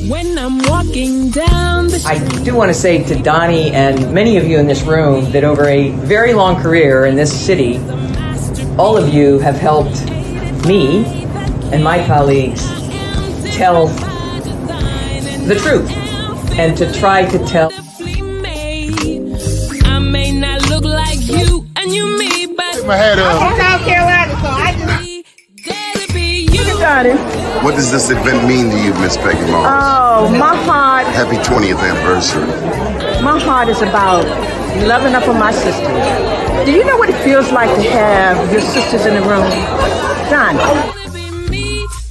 When I'm walking down the street. I do want to say to Doni and many of you in this room that over a very long career in this city, all of you have helped me and my colleagues tell the truth and to try to tell. I may not look like you and you me, but Take my hat off. I'm South Carolina, so I just. What does this event mean to you, Miss Peggy Mars? Oh, my heart. Happy 20th anniversary. My heart is about loving up on my sisters. Do you know what it feels like to have your sisters in the room? Done.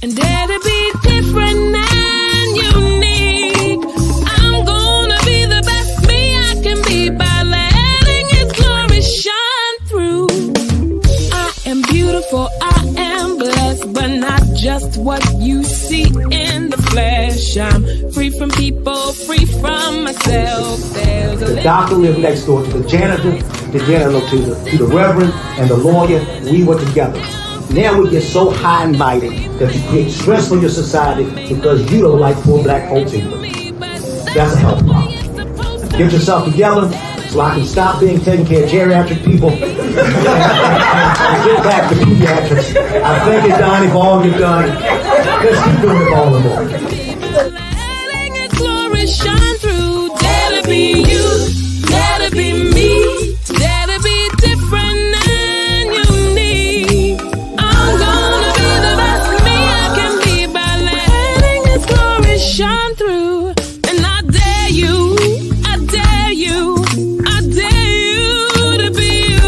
And dare to be different and unique. I'm gonna be the best me I can be by letting His glory shine through. I am beautiful, I am blessed, but not just what you see in the flesh. I'm free from people, free from myself. There's The doctor lived next door to the janitor, to the reverend, and the lawyer. We were together. Now we get so high and mighty that you create stress for your society because you don't like poor black folks either. That's a health problem. Get yourself together so I can stop being taking care of geriatric people and get back to pediatrics. I thank you, Doni, for all you've done. Let's keep doing it all the more. letting His glory shine through. Dare to be you, dare to be me, dare to be different and unique. I'm gonna be the best me I can be by letting His glory shine through. And I dare you, I dare you, I dare you to be you.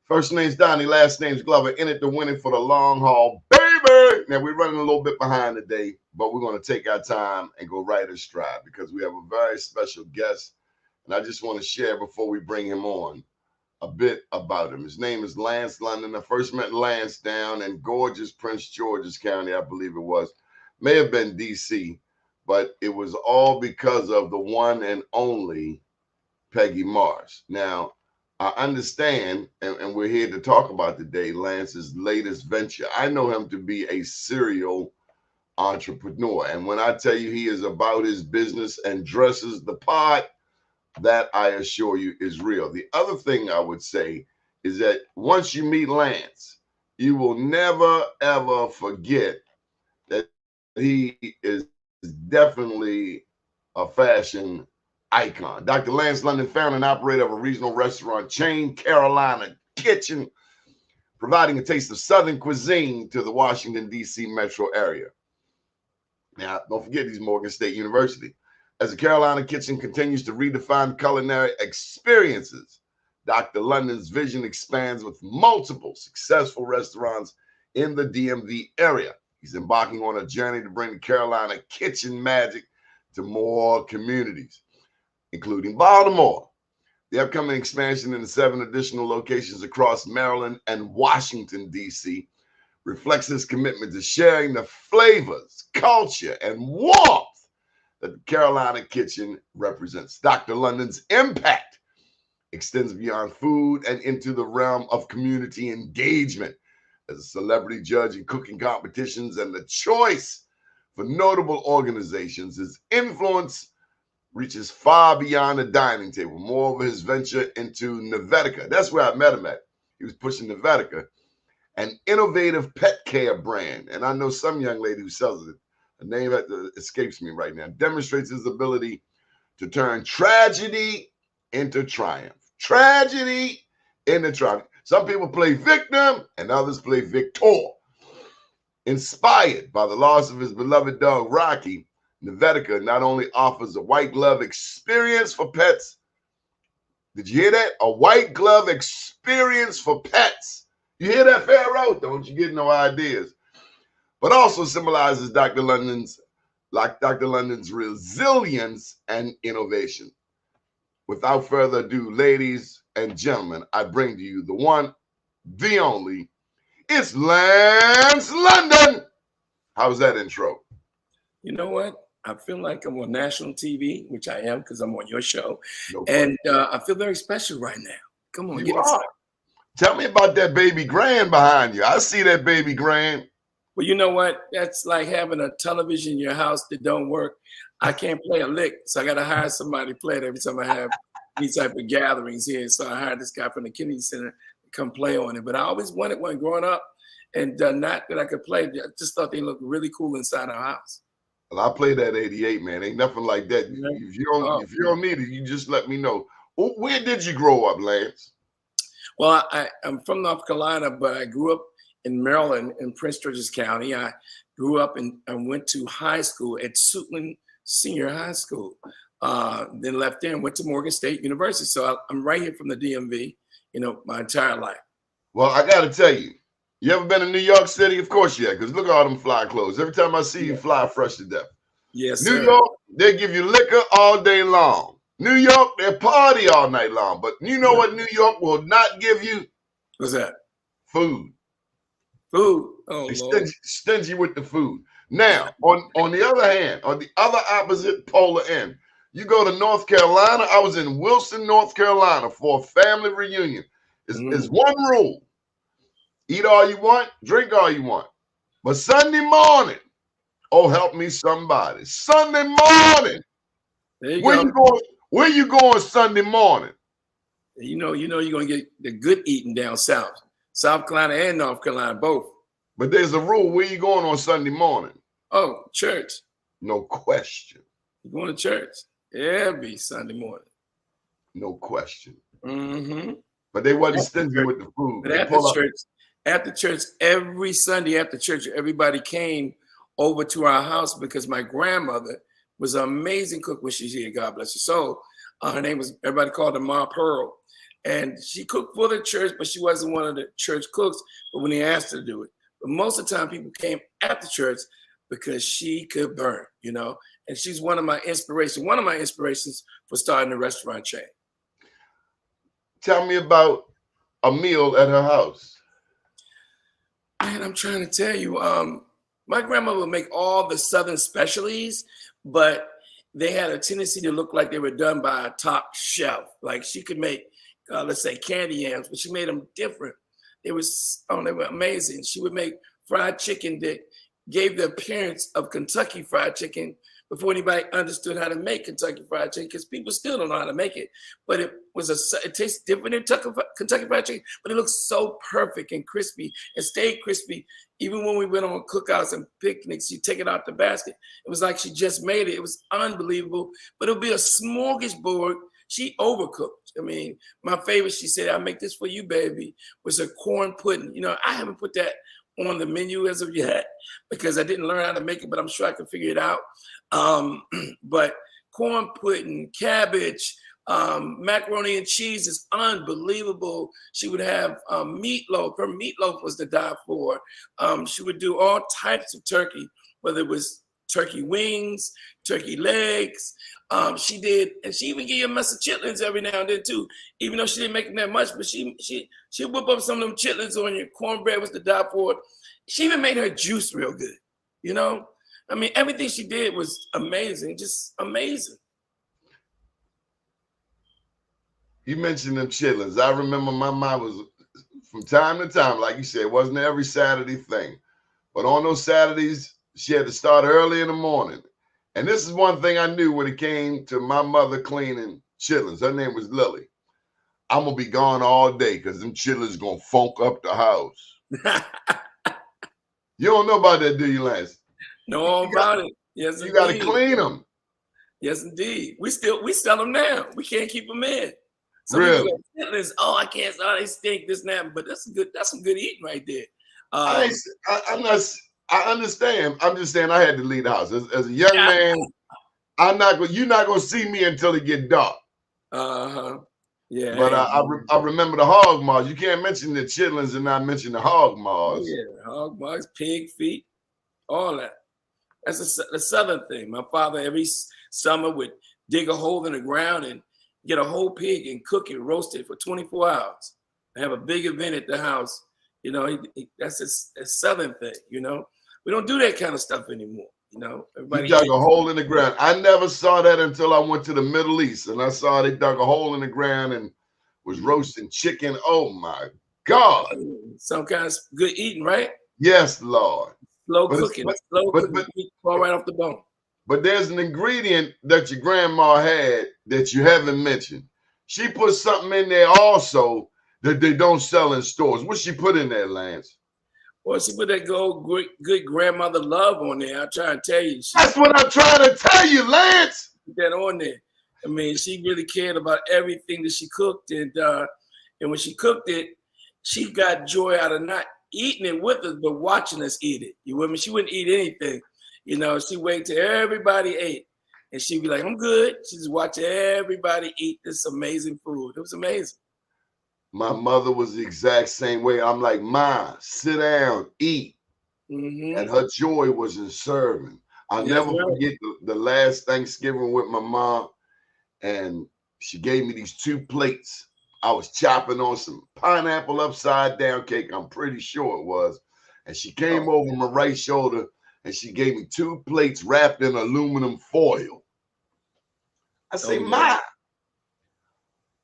First name's Doni, last name's Glover. In it to win it for the long haul, baby. Now we're running a little bit behind today, but we're going to take our time and go right in stride because we have a very special guest. And I just want to share before we bring him on a bit about him. His name is Lance London. I first met Lance down in gorgeous Prince George's County, I believe it was. May have been D.C., but it was all because of the one and only Peggy Mars. Now, I understand, and we're here to talk about today, Lance's latest venture. I know him to be a serial entrepreneur. And when I tell you he is about his business and dresses the part, that I assure you is real. The other thing I would say is that once you meet Lance, you will never, ever forget that he is definitely a fashion icon. Dr. Lance London, founder and operator of a regional restaurant chain, Carolina Kitchen, providing a taste of Southern cuisine to the Washington, D.C. metro area. Now, don't forget he's Morgan State University. As the Carolina Kitchen continues to redefine culinary experiences, Dr. London's vision expands with multiple successful restaurants in the DMV area. He's embarking on a journey to bring the Carolina Kitchen magic to more communities, including Baltimore. The upcoming expansion into 7 additional locations across Maryland and Washington, D.C. reflects his commitment to sharing the flavors, culture, and warmth that the Carolina Kitchen represents. Dr. London's impact extends beyond food and into the realm of community engagement as a celebrity judge in cooking competitions and the choice for notable organizations. His influence reaches far beyond the dining table. More of his venture into NéVetica. That's where I met him at. He was pushing NéVetica, an innovative pet care brand. And I know some young lady who sells it. The name escapes me right now. Demonstrates his ability to turn tragedy into triumph. Tragedy into triumph. Some people play victim and others play victor. Inspired by the loss of his beloved dog, Rocky, NéVetica not only offers a white glove experience for pets. Did you hear that? A white glove experience for pets. You hear that, Pharaoh? Don't you get no ideas. But also symbolizes Dr. London's resilience and innovation. Without further ado, ladies and gentlemen, I bring to you the one, the only, it's Lance London. How's that intro? You know what? I feel like I'm on national TV, which I am because I'm on your show. No and I feel very special right now. Come on, you get are. started. Tell me about that baby grand behind you. I see that baby grand. Well, you know what? That's like having a television in your house that don't work. I can't play a lick, so I got to hire somebody to play it every time I have these type of gatherings here. So I hired this guy from the Kennedy Center to come play on it. But I always wanted one growing up, and not that I could play. I just thought they looked really cool inside our house. Well, I played that 88, man. Ain't nothing like that. Yeah. If you don't need it, you just let me know. Where did you grow up, Lance? Well, I'm from North Carolina, but I grew up in Maryland in Prince George's County. I grew up and went to high school at Suitland Senior High School. Then left there and went to Morgan State University. So I'm right here from the DMV, my entire life. Well, I got to tell you, you ever been in New York City? Of course you have, because look at all them fly clothes. Every time I see you, fly fresh to death. Yes, New sir. York, they give you liquor all day long. New York, they party all night long. But you know what New York will not give you? What's that? Food. Food. Oh, Lord. Stingy with the food. Now, on the other hand, on the other opposite polar end, you go to North Carolina. I was in Wilson, North Carolina for a family reunion. It's one rule. Eat all you want, drink all you want. But Sunday morning, oh, help me somebody. Sunday morning. There you go. Where you going Sunday morning? You know you're going to get the good eating down south. South Carolina and North Carolina, both. But there's a rule. Where you going on Sunday morning? Oh, church. No question. You're going to church every Sunday morning. No question. Mm-hmm. But they wasn't stingy with the food. But after church, every Sunday after church, everybody came over to our house because my grandmother was an amazing cook when she's here. God bless her soul. Her name was, everybody called her Ma Pearl. And she cooked for the church, but she wasn't one of the church cooks. But when they asked her to do it, but most of the time people came after church because she could burn, And she's one of my inspirations for starting a restaurant chain. Tell me about a meal at her house. And I'm trying to tell you, my grandmother would make all the Southern specialties, but they had a tendency to look like they were done by a top chef. Like she could make, let's say, candy yams, but she made them different. They were amazing. She would make fried chicken that gave the appearance of Kentucky Fried Chicken before anybody understood how to make Kentucky Fried Chicken, because people still don't know how to make it. But it tastes different than Kentucky Fried Chicken, but it looks so perfect and crispy and stayed crispy. Even when we went on cookouts and picnics, you take it out the basket. It was like she just made it. It was unbelievable. But it would be a smorgasbord. She overcooked. I mean, my favorite, she said, "I'll make this for you, baby," was a corn pudding. I haven't put that on the menu as of yet because I didn't learn how to make it, but I'm sure I can figure it out. But corn pudding, cabbage, macaroni and cheese is unbelievable. She would have meatloaf. Her meatloaf was to die for. She would do all types of turkey, whether it was turkey wings, turkey legs. She did, and she even gave you a mess of chitlins every now and then too. Even though she didn't make them that much, but she whip up some of them chitlins on your cornbread was to die for. She even made her juice real good. I mean, everything she did was amazing, just amazing. You mentioned them chitlins. I remember my mom was, from time to time, like you said, it wasn't every Saturday thing. But on those Saturdays, she had to start early in the morning. And this is one thing I knew when it came to my mother cleaning chitlins. Her name was Lily. I'm going to be gone all day because them chitlins going to funk up the house. You don't know about that, do you, Lance? No about it. Yes, you got to clean them. Yes, indeed. We sell them now. We can't keep them in. Really? Oh, I can't. Oh, they stink. This and that. But that's some good eating right there. I understand. I'm just saying I had to leave the house as a young man. You're not gonna see me until it get dark. Yeah. But I remember the hog maws. You can't mention the chitlins and not mention the hog maws. Yeah, hog maws, pig feet, all that. That's a Southern thing. My father every summer would dig a hole in the ground and get a whole pig and cook it, roast it for 24 hours. And have a big event at the house. That's a Southern thing. We don't do that kind of stuff anymore. Everybody dug a hole in the ground. I never saw that until I went to the Middle East, and I saw they dug a hole in the ground and was roasting chicken. Oh my God! Some kind of good eating, right? Yes, Lord. Slow But it's- cooking, but- slow but- cooking. but- Meat fall right off the bone. But there's an ingredient that your grandma had that you haven't mentioned. She put something in there also that they don't sell in stores. What she put in there, Lance? Well, she put that good grandmother love on there. I try to tell you. She That's what I'm trying to tell you, Lance. put that on there. I mean, she really cared about everything that she cooked, and when she cooked it, she got joy out of not eating it with us, but watching us eat it. You with me? She wouldn't eat anything. You know, she waited till everybody ate, and she'd be like, "I'm good." She just watch everybody eat this amazing food. It was amazing. My mother was the exact same way. I'm like, Ma, sit down, eat. Mm-hmm. And her joy was in serving. I'll never forget the last Thanksgiving with my mom, and she gave me these 2 plates. I was chopping on some pineapple upside down cake, I'm pretty sure it was. And she came over my right shoulder and she gave me 2 plates wrapped in aluminum foil. I say, Ma,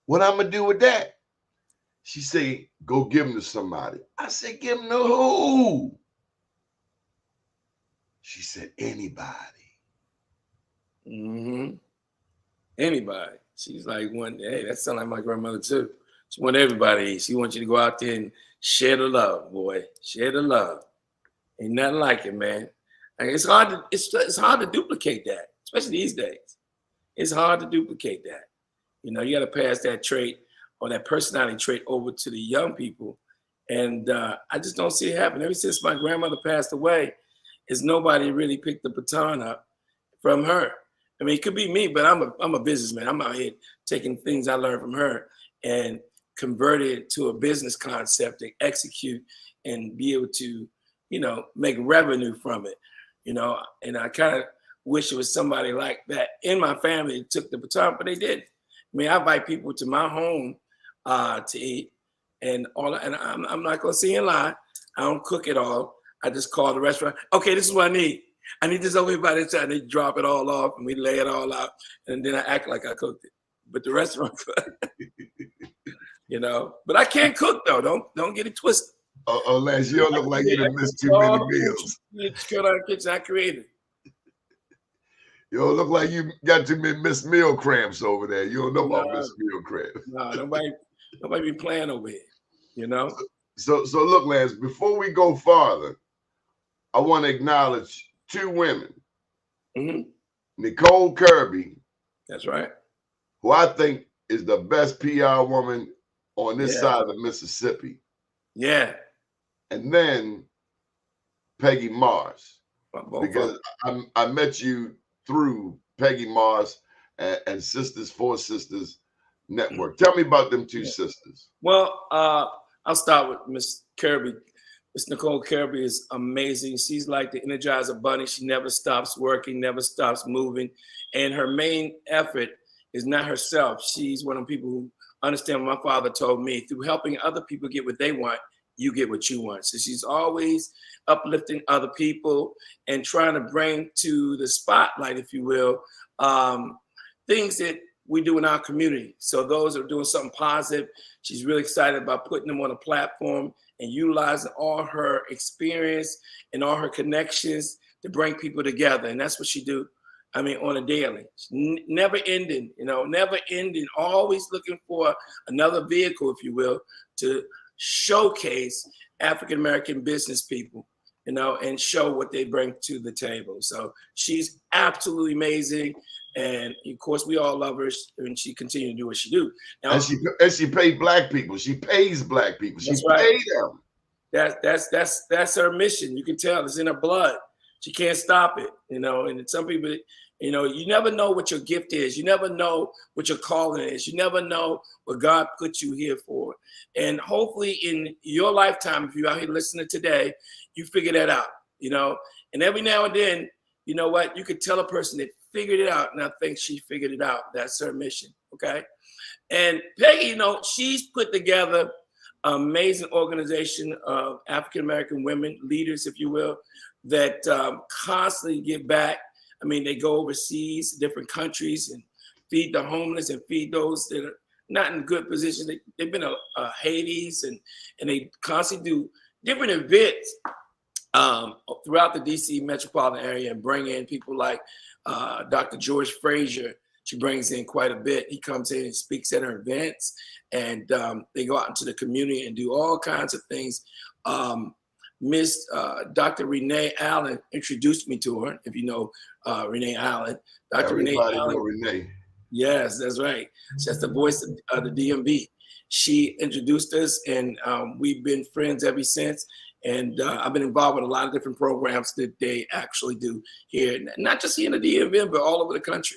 what I'm gonna do with that? She say, go give them to somebody. I said, give them to who? She said, anybody. Mm-hmm. Anybody. She's like, hey, that sounds like my grandmother too. She want everybody to eat. She wants you to go out there and share the love, boy. Share the love. Ain't nothing like it, man. Like, it's hard to duplicate that, especially these days. It's hard to duplicate that. You know, you got to pass that trait or that personality trait over to the young people. And I just don't see it happen. Ever since my grandmother passed away, is nobody really picked the baton up from her. I mean, it could be me, but I'm a businessman. I'm out here taking things I learned from her and convert it to a business concept to execute and be able to, you know, make revenue from it, you know. And I kind of wish it was somebody like that in my family that took the baton, but they didn't. I mean, I invite people to my home to eat, and I'm not gonna sit and lie. I don't cook it all. I just call the restaurant. Okay, this is what I need. I need this over here by this time. They drop it all off and we lay it all out, and then I act like I cooked it. But the restaurant, you know. But I can't cook though. Don't get it twisted. Oh, Lance, you don't look like you done missed too many meals. I created. You don't look like you got too many missed meal cramps over there. You don't know about missed meal cramps. No, nobody be playing over here, you know. So look, Lance, before we go farther, I want to acknowledge 2 women. Mm-hmm. Nicole Kirby. That's right. Who I think is the best PR woman on this side of the Mississippi. Yeah. And then Peggy Mars. Because I met you through Peggy Mars and Sisters for Sisters Network. Tell me about them 2 sisters. Well, I'll start with Miss Kirby. Miss Nicole Kirby is amazing. She's like the Energizer Bunny. She never stops working, never stops moving. And her main effort is not herself. She's one of the people who understand what my father told me. Through helping other people get what they want, you get what you want. So she's always uplifting other people and trying to bring to the spotlight, if you will, things that we do in our community. So those are doing something positive. She's really excited about putting them on a platform and utilizing all her experience and all her connections to bring people together. And that's what she do. I mean, on a daily, never ending, you know, never ending, always looking for another vehicle, if you will, to showcase African-American business people, you know, and show what they bring to the table. So she's absolutely amazing. And of course, we all love her, and she continues to do what she do. Now, and she paid Black people. She pays Black people. She paid them. That's her mission. You can tell it's in her blood. She can't stop it, you know. And some people, you know, you never know what your gift is. You never know what your calling is. You never know what God put you here for. And hopefully, in your lifetime, if you're out here listening today, you figure that out, you know. And every now and then, you know what, you could tell a person that figured it out, and I think she figured it out. That's her mission, okay? And Peggy, you know, she's put together an amazing organization of African-American women, leaders, if you will, that constantly give back. I mean, they go overseas, different countries, and feed the homeless and feed those that are not in good positions. They've been to Hades, and they constantly do different events throughout the DC metropolitan area and bring in people like Dr. George Frazier. She brings in quite a bit. He comes in and speaks at her events, and they go out into the community and do all kinds of things. Miss Dr. Renee Allen introduced me to her, if you know Renee Allen. Dr. Renee Allen. Renee. Yes, that's right. That's the voice of the DMV. She introduced us, and we've been friends ever since. And I've been involved with a lot of different programs that they actually do here, not just here in the DMV, but all over the country.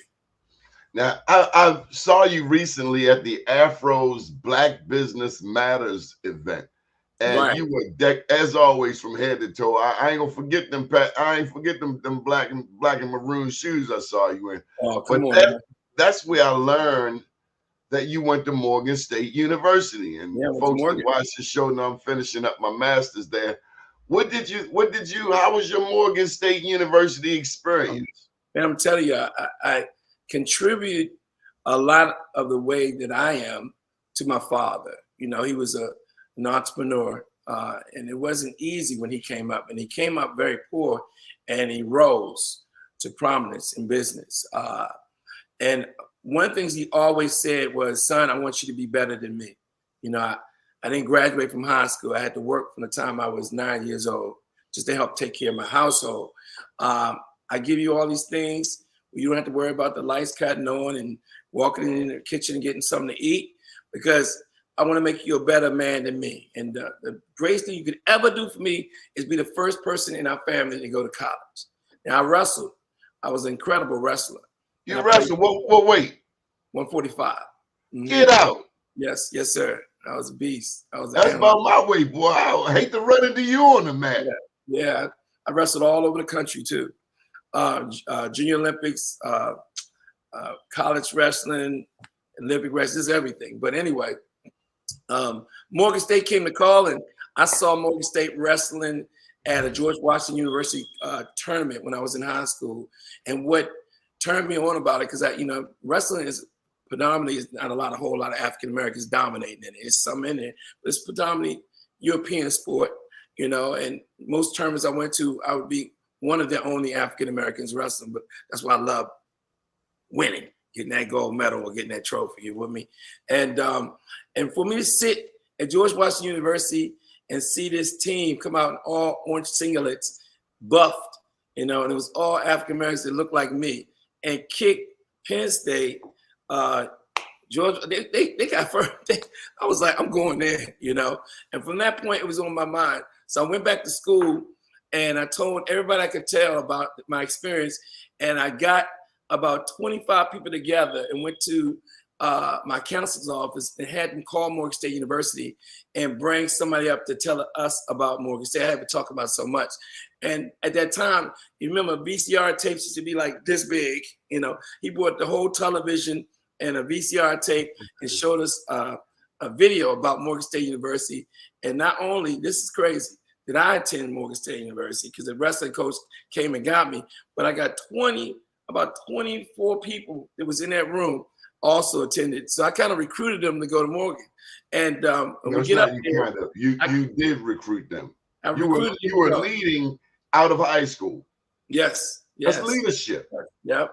Now, I saw you recently at the Afro's Black Business Matters event, and Right. you were decked as always from head to toe. I ain't gonna forget them. I ain't forget them black and maroon shoes I saw you in. Oh, come But on. that's where I learned that you went to Morgan State University. And Yeah, I went to folks that Morgan. watch the show know I'm finishing up my master's there. How was your Morgan State University experience? And I'm telling you, I contribute a lot of the way that I am to my father. You know, he was an entrepreneur, and it wasn't easy when he came up. And he came up very poor, and he rose to prominence in business. And one of the things he always said was, "Son, I want you to be better than me." You know, I didn't graduate from high school. I had to work from the time I was 9 years old just to help take care of my household. I give you all these things. You don't have to worry about the lights cutting on and walking in the kitchen and getting something to eat, because I want to make you a better man than me. And the greatest thing you could ever do for me is be the first person in our family to go to college. Now, I wrestled. I was an incredible wrestler. You wrestled what weight? 145. Mm-hmm. Get out. Yes, sir. I was a beast. That's about my weight, boy. I hate to run into you on the mat. Yeah. I wrestled all over the country too. Junior Olympics, college wrestling, Olympic wrestling, just everything. But anyway, Morgan State came to call, and I saw Morgan State wrestling at a George Washington University tournament when I was in high school. And what turned me on about it, because wrestling is predominantly not a whole lot of African Americans dominating it. It's some in there, but it's predominantly European sport, and most tournaments I went to, I would be one of the only African Americans wrestling, but that's why I love winning, getting that gold medal or getting that trophy. You with me? And for me to sit at George Washington University and see this team come out in all orange singlets, buffed, and it was all African Americans that looked like me, and kick Penn State. George, they got first. I was like, I'm going there, And from that point, it was on my mind. So I went back to school, and I told everybody I could tell about my experience. And I got about 25 people together and went to my counselor's office and had them call Morgan State University and bring somebody up to tell us about Morgan State. I haven't talked about so much. And at that time, you remember VCR tapes used to be like this big. He brought the whole television and a VCR tape and showed us a video about Morgan State University. And not only, this is crazy, did I attend Morgan State University, because the wrestling coach came and got me, but I got about 24 people that was in that room also attended. So I kind of recruited them to go to Morgan. And when we get up there, you did recruit them. You were leading out of high school. Yes. That's leadership. Yep.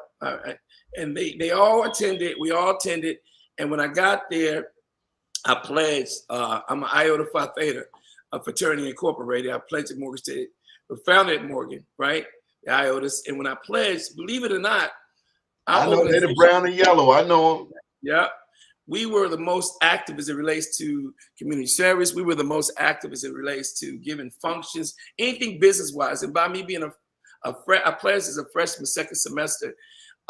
And they all attended. We all attended. And when I got there, I pledged. I'm an Iota Phi Theta, a fraternity incorporated. I pledged at Morgan State. We founded at Morgan, right? The Iotas. And when I pledged, believe it or not, I know they're the brown and yellow. I know them. Yeah. We were the most active as it relates to community service. We were the most active as it relates to giving functions, anything business-wise. And by me being I pledged as a freshman, second semester,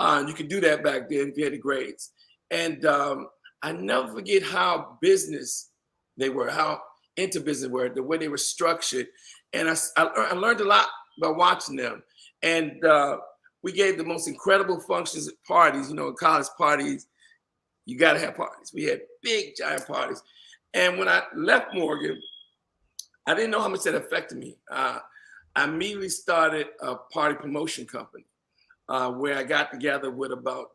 you could do that back then if you had the grades. And I never forget how business they were, how into business were, the way they were structured. And I learned a lot by watching them. And we gave the most incredible functions at parties, college parties. You got to have parties. We had big, giant parties. And when I left Morgan, I didn't know how much that affected me. I immediately started a party promotion company where I got together with about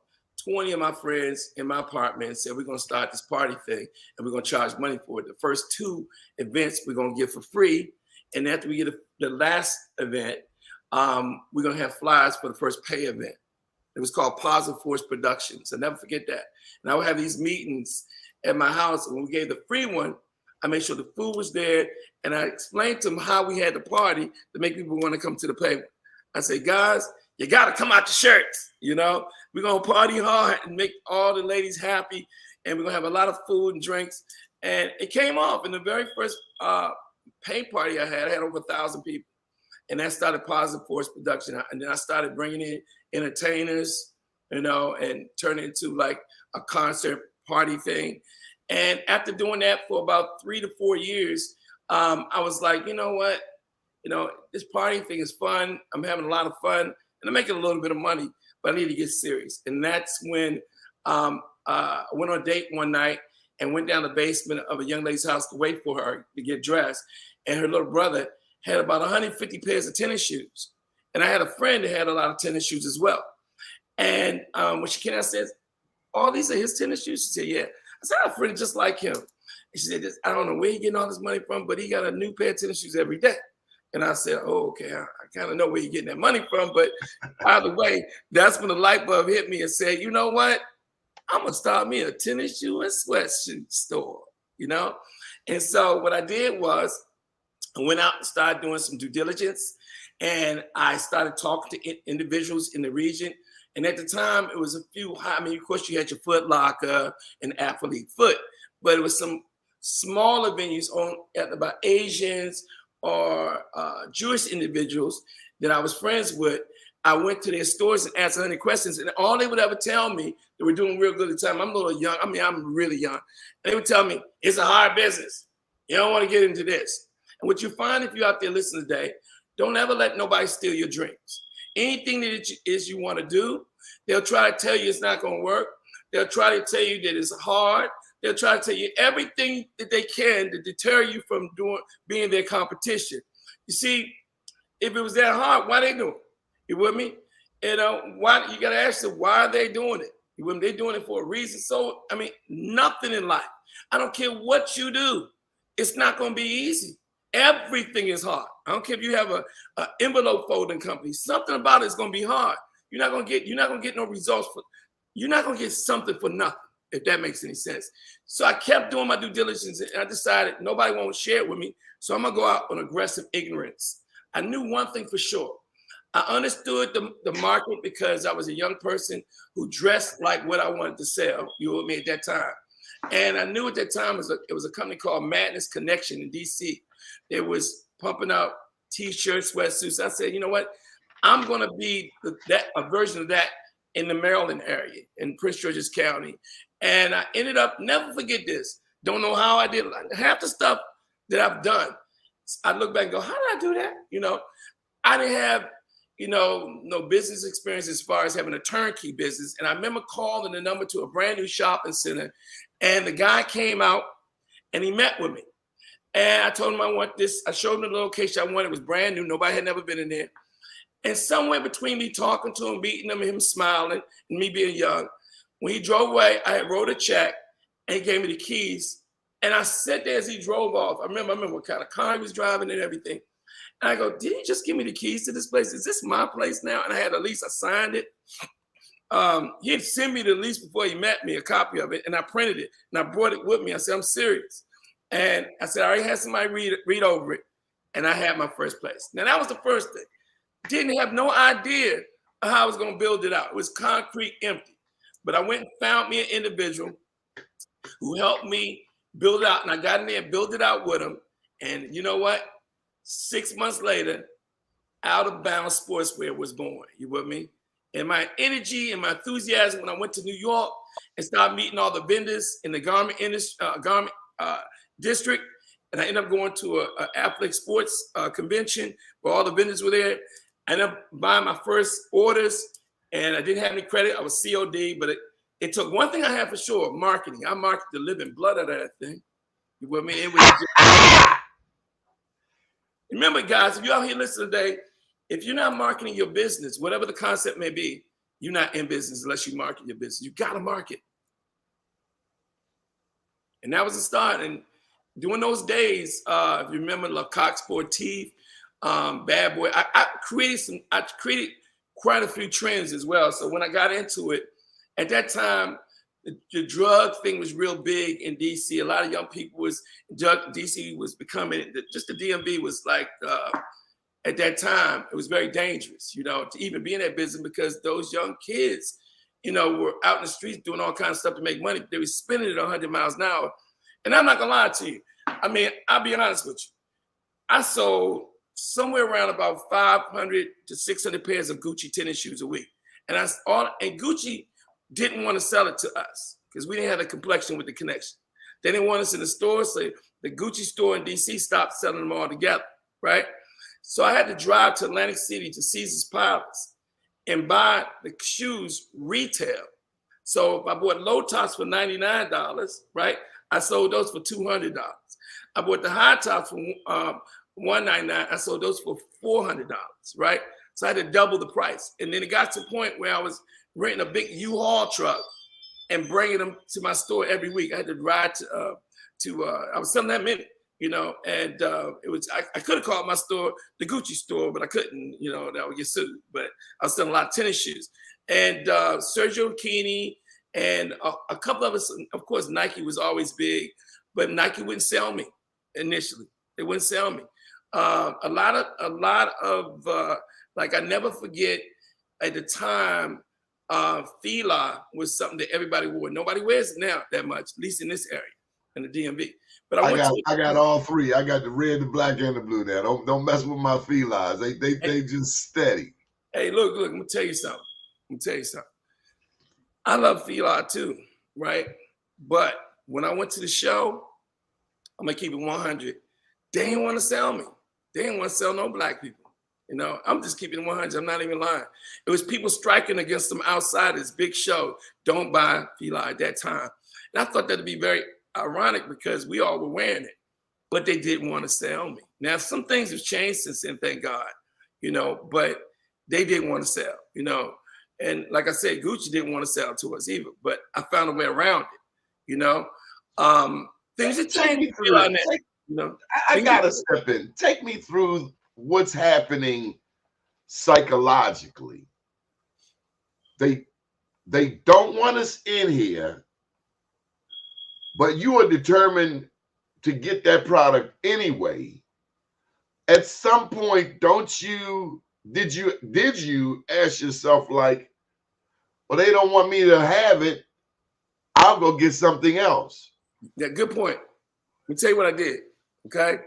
20 of my friends in my apartment and said, we're going to start this party thing and we're going to charge money for it. The first 2 events we're going to give for free. And after we get the last event, we're going to have flyers for the first pay event. It was called Positive Force Productions. I'll never forget that. And I would have these meetings at my house. And when we gave the free one, I made sure the food was there. And I explained to them how we had the party to make people want to come to the pay one. I said, guys, you got to come out the shirts. You know, we're going to party hard and make all the ladies happy. And we're going to have a lot of food and drinks. And it came off. In the very first pay party I had over 1,000 people. And that started Positive Force Production. And then I started bringing in entertainers, you know, and turn it into like a concert party thing. And after doing that for about 3 to 4 years, I was like, you know what? You know, this party thing is fun. I'm having a lot of fun and I'm making a little bit of money, but I need to get serious. And that's when I went on a date one night and went down the basement of a young lady's house to wait for her to get dressed. And her little brother had about 150 pairs of tennis shoes. And I had a friend that had a lot of tennis shoes as well. And when she came out, I said, all these are his tennis shoes? She said, yeah. I said, I have a friend just like him. And she said, I don't know where he getting all this money from, but he got a new pair of tennis shoes every day. And I said, oh, okay, I kind of know where you're getting that money from. But either way, that's when the light bulb hit me and said, you know what? I'm going to start me a tennis shoe and sweatsuit store, you know? And so what I did was I went out and started doing some due diligence. And I started talking to individuals in the region. And at the time, it was a few, I mean, of course, you had your Foot Locker and Athlete Foot, but it was some smaller venues at about Asians or Jewish individuals that I was friends with. I went to their stores and asked 100 questions, and all they would ever tell me, they were doing real good at the time. I'm a little young. I mean, I'm really young. They would tell me, it's a hard business. You don't want to get into this. And what you find if you're out there listening today, don't ever let nobody steal your dreams. Anything that you want to do, they'll try to tell you it's not going to work. They'll try to tell you that it's hard. They'll try to tell you everything that they can to deter you from being their competition. You see, if it was that hard, why they doing it? You with me? You know, why you got to ask them, why are they doing it? You with me? They're doing it for a reason. So, I mean, nothing in life. I don't care what you do. It's not going to be easy. Everything is hard. I don't care if you have a envelope folding company. Something about it is going to be hard. You're not going to get no results you're not going to get something for nothing, if that makes any sense. So I kept doing my due diligence and I decided nobody won't share it with me. So I'm going to go out on aggressive ignorance. I knew one thing for sure. I understood the market because I was a young person who dressed like what I wanted to sell. You with me at that time. And I knew at that time it was a company called Madness Connection in D.C. It was pumping out T-shirts, sweatsuits. I said, you know what? I'm going to be a version of that in the Maryland area, in Prince George's County. And I ended up, never forget this. Don't know how I did half the stuff that I've done. I look back and go, how did I do that? You know, I didn't have, you know, no business experience as far as having a turnkey business. And I remember calling the number to a brand new shopping center. And the guy came out and he met with me. And I told him I want this. I showed him the location I wanted. It was brand new. Nobody had never been in there. And somewhere between me talking to him, meeting him, and him smiling, and me being young, when he drove away, I had wrote a check and he gave me the keys. And I sat there as he drove off. I remember what kind of car he was driving and everything. And I go, did he just give me the keys to this place? Is this my place now? And I had a lease. I signed it. He had sent me the lease before he met me, a copy of it, and I printed it. And I brought it with me. I said, I'm serious. And I said, I already had somebody read over it. And I had my first place. Now, that was the first thing. Didn't have no idea how I was going to build it out. It was concrete, empty. But I went and found me an individual who helped me build it out. And I got in there and built it out with him. And you know what? 6 months later, Out of Bounds Sportswear was born. You with me? And my energy and my enthusiasm when I went to New York and started meeting all the vendors in the garment industry, district, and I ended up going to an athletic sports convention where all the vendors were there. I ended up buying my first orders, and I didn't have any credit. I was COD, but it took one thing I had for sure: marketing. I marketed the living blood out of that thing. You with me? It was remember, guys, if you're out here listening today, if you're not marketing your business, whatever the concept may be, you're not in business unless you market your business. You got to market. And that was the start. And during those days, if you remember Lecoq Sportif, Bad Boy, I created quite a few trends as well. So when I got into it, at that time, the drug thing was real big in DC. A lot of young people DC was becoming, just the DMV was like, at that time, it was very dangerous, to even be in that business, because those young kids, were out in the streets doing all kinds of stuff to make money. They were spending it 100 miles an hour. And I'm not gonna lie to you. I mean, I'll be honest with you. I sold somewhere around about 500 to 600 pairs of Gucci tennis shoes a week. And Gucci didn't want to sell it to us because we didn't have the complexion with the connection. They didn't want us in the store, so the Gucci store in DC stopped selling them all together, right? So I had to drive to Atlantic City to Caesar's Palace and buy the shoes retail. So if I bought low tops for $99, right, I sold those for $200. I bought the high tops for $199. I sold those for $400, right? So I had to double the price. And then it got to the point where I was renting a big U-Haul truck and bringing them to my store every week. I had to ride I was selling that many, and it was, I could have called my store the Gucci store, but I couldn't, that would get sued. But I was selling a lot of tennis shoes. And Sergio Kini and a couple of us, of course, Nike was always big, but Nike wouldn't sell me initially. They wouldn't sell me. A lot of like, I never forget at the time, Fila was something that everybody wore. Nobody wears it now that much, at least in this area, in the DMV. But I got all three. I got the red, the black, and the blue there. Don't mess with my Filas. They just steady. Hey, look, I'm gonna tell you something. I love Fila too, right? But when I went to the show, I'm gonna keep it 100. They didn't want to sell me. They didn't want to sell no black people. I'm just keeping it 100. I'm not even lying. It was people striking against them outside this big show. Don't buy Fila at that time. And I thought that'd be very ironic because we all were wearing it, but they didn't want to sell me. Now, some things have changed since then, thank God, but they didn't want to sell, And like I said, Gucci didn't want to sell to us either, but I found a way around it, Things have changed. I gotta step in. Take me through what's happening psychologically. They don't want us in here, but you are determined to get that product anyway. At some point, did you ask yourself, like, well, they don't want me to have it, I'll go get something else? Yeah, good point. Let me tell you what I did, okay?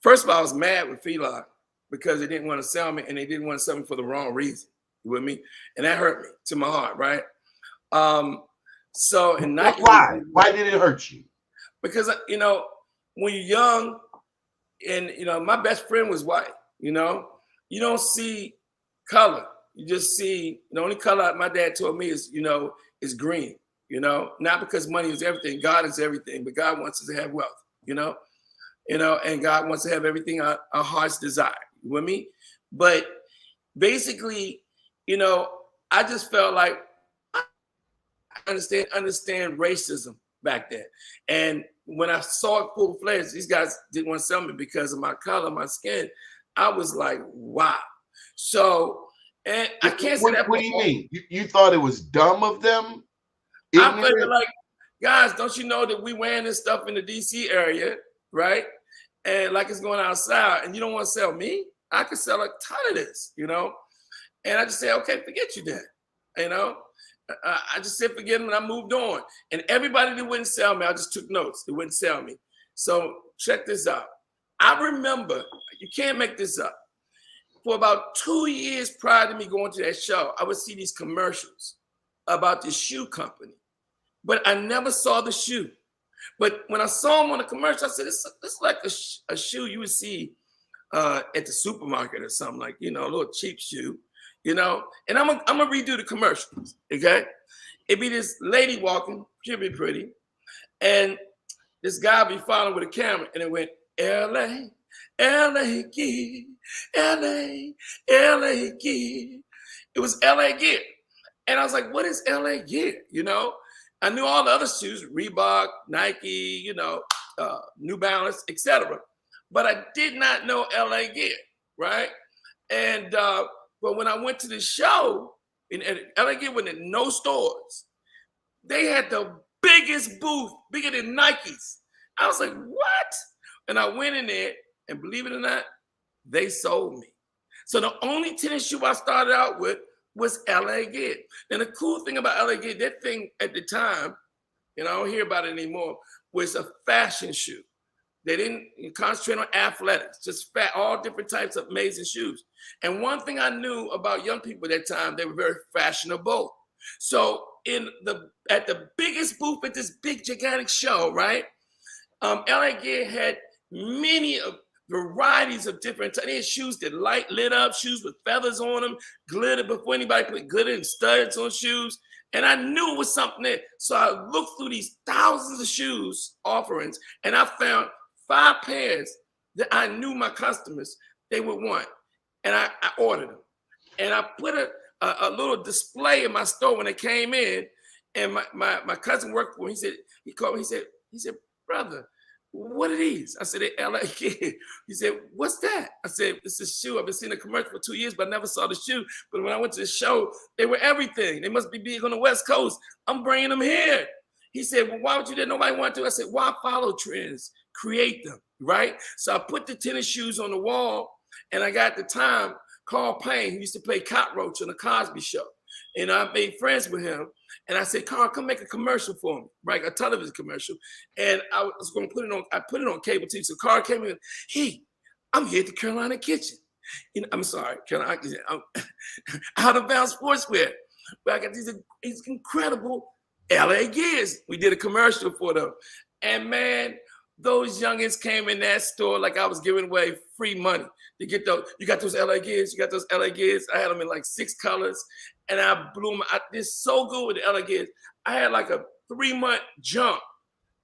First of all, I was mad with Fila because they didn't want to sell me, and they didn't want to sell me for the wrong reason. You with me? And that hurt me to my heart, right? So in Nike, why did it hurt you? Because when you're young, and my best friend was white. You don't see color. You just see the only color my dad told me is is green. Not because money is everything. God is everything, but God wants us to have wealth. And God wants to have everything our hearts desire. You with me? But basically, I just felt like I understand racism back then. And when I saw it full-fledged, these guys didn't want to sell me because of my color, my skin. I was like, wow. So, and I can't say that. What do you mean? You thought it was dumb of them? I felt like, guys, don't you know that we wearing this stuff in the DC area, right? And like it's going outside, and you don't want to sell me? I could sell a ton of this, And I just said, okay, forget you then, I just said forget them, and I moved on. And everybody that wouldn't sell me, I just took notes. They wouldn't sell me. So check this out. I remember, you can't make this up. For about 2 years prior to me going to that show, I would see these commercials about this shoe company, but I never saw the shoe. But when I saw them on the commercial, I said, this is like a shoe you would see at the supermarket or something, like, a little cheap shoe, and I'm gonna redo the commercials, okay? It'd be this lady walking, she'd be pretty, and this guy be following with a camera, and it went, LA, LA Gear, LA, LA Gear. It was LA Gear. And I was like, what is LA Gear? I knew all the other shoes, Reebok, Nike, New Balance, etc. But I did not know LA Gear, right? And but when I went to the show, in LA Gear went in no stores. They had the biggest booth, bigger than Nike's. I was like, what? And I went in there, and believe it or not, they sold me. So the only tennis shoe I started out with was LA Gear. And the cool thing about LA Gear, that thing at the time, and I don't hear about it anymore, was a fashion shoe. They didn't concentrate on athletics, just all different types of amazing shoes. And one thing I knew about young people at that time, they were very fashionable. So at the biggest booth at this big gigantic show, right? LA Gear had many varieties of different types. They had shoes that lit up, shoes with feathers on them, glitter before anybody put glitter and studs on shoes. And I knew it was something there. So I looked through these thousands of shoes offerings, and I found 5 pairs that I knew my customers, they would want. And I ordered them. And I put a little display in my store when they came in. And my cousin worked for me. He called me, he said, brother, what are these? I said, they're LA Gear. He said, what's that? I said, it's a shoe. I've been seeing a commercial for 2 years, but I never saw the shoe. But when I went to the show, they were everything. They must be big on the West Coast. I'm bringing them here. He said, well, why would you do that? Nobody want to. I said, why follow trends? Create them, right? So I put the tennis shoes on the wall, and I got at the time Carl Payne, who used to play Cockroach on the Cosby Show. And I made friends with him. And I said, Carl, come make a commercial for me, right? A television commercial. And I was going to put it on, I put it on cable TV. So Carl came in, hey, I'm here at the Carolina Kitchen. I'm sorry, Carolina Kitchen. Out of Bounds Sportswear. But I got these incredible LA Gears. We did a commercial for them. And man, those youngins came in that store like I was giving away free money. To get those, you got those LA Gears, you got those LA Gears. I had them in like 6 colors, and I blew them. I did so good with the LA Gears. I had like a 3-month jump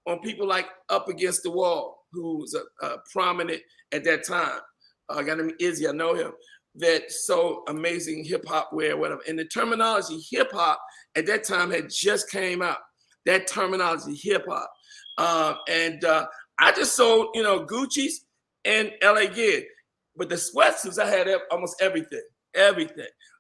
on people like Up Against the Wall, who was a prominent at that time. A guy named Izzy, I know him, that so amazing hip hop wear, whatever. And the terminology hip hop at that time had just came out. That terminology hip hop, I just sold, Gucci's and LA Gear. But the sweatsuits, I had almost everything.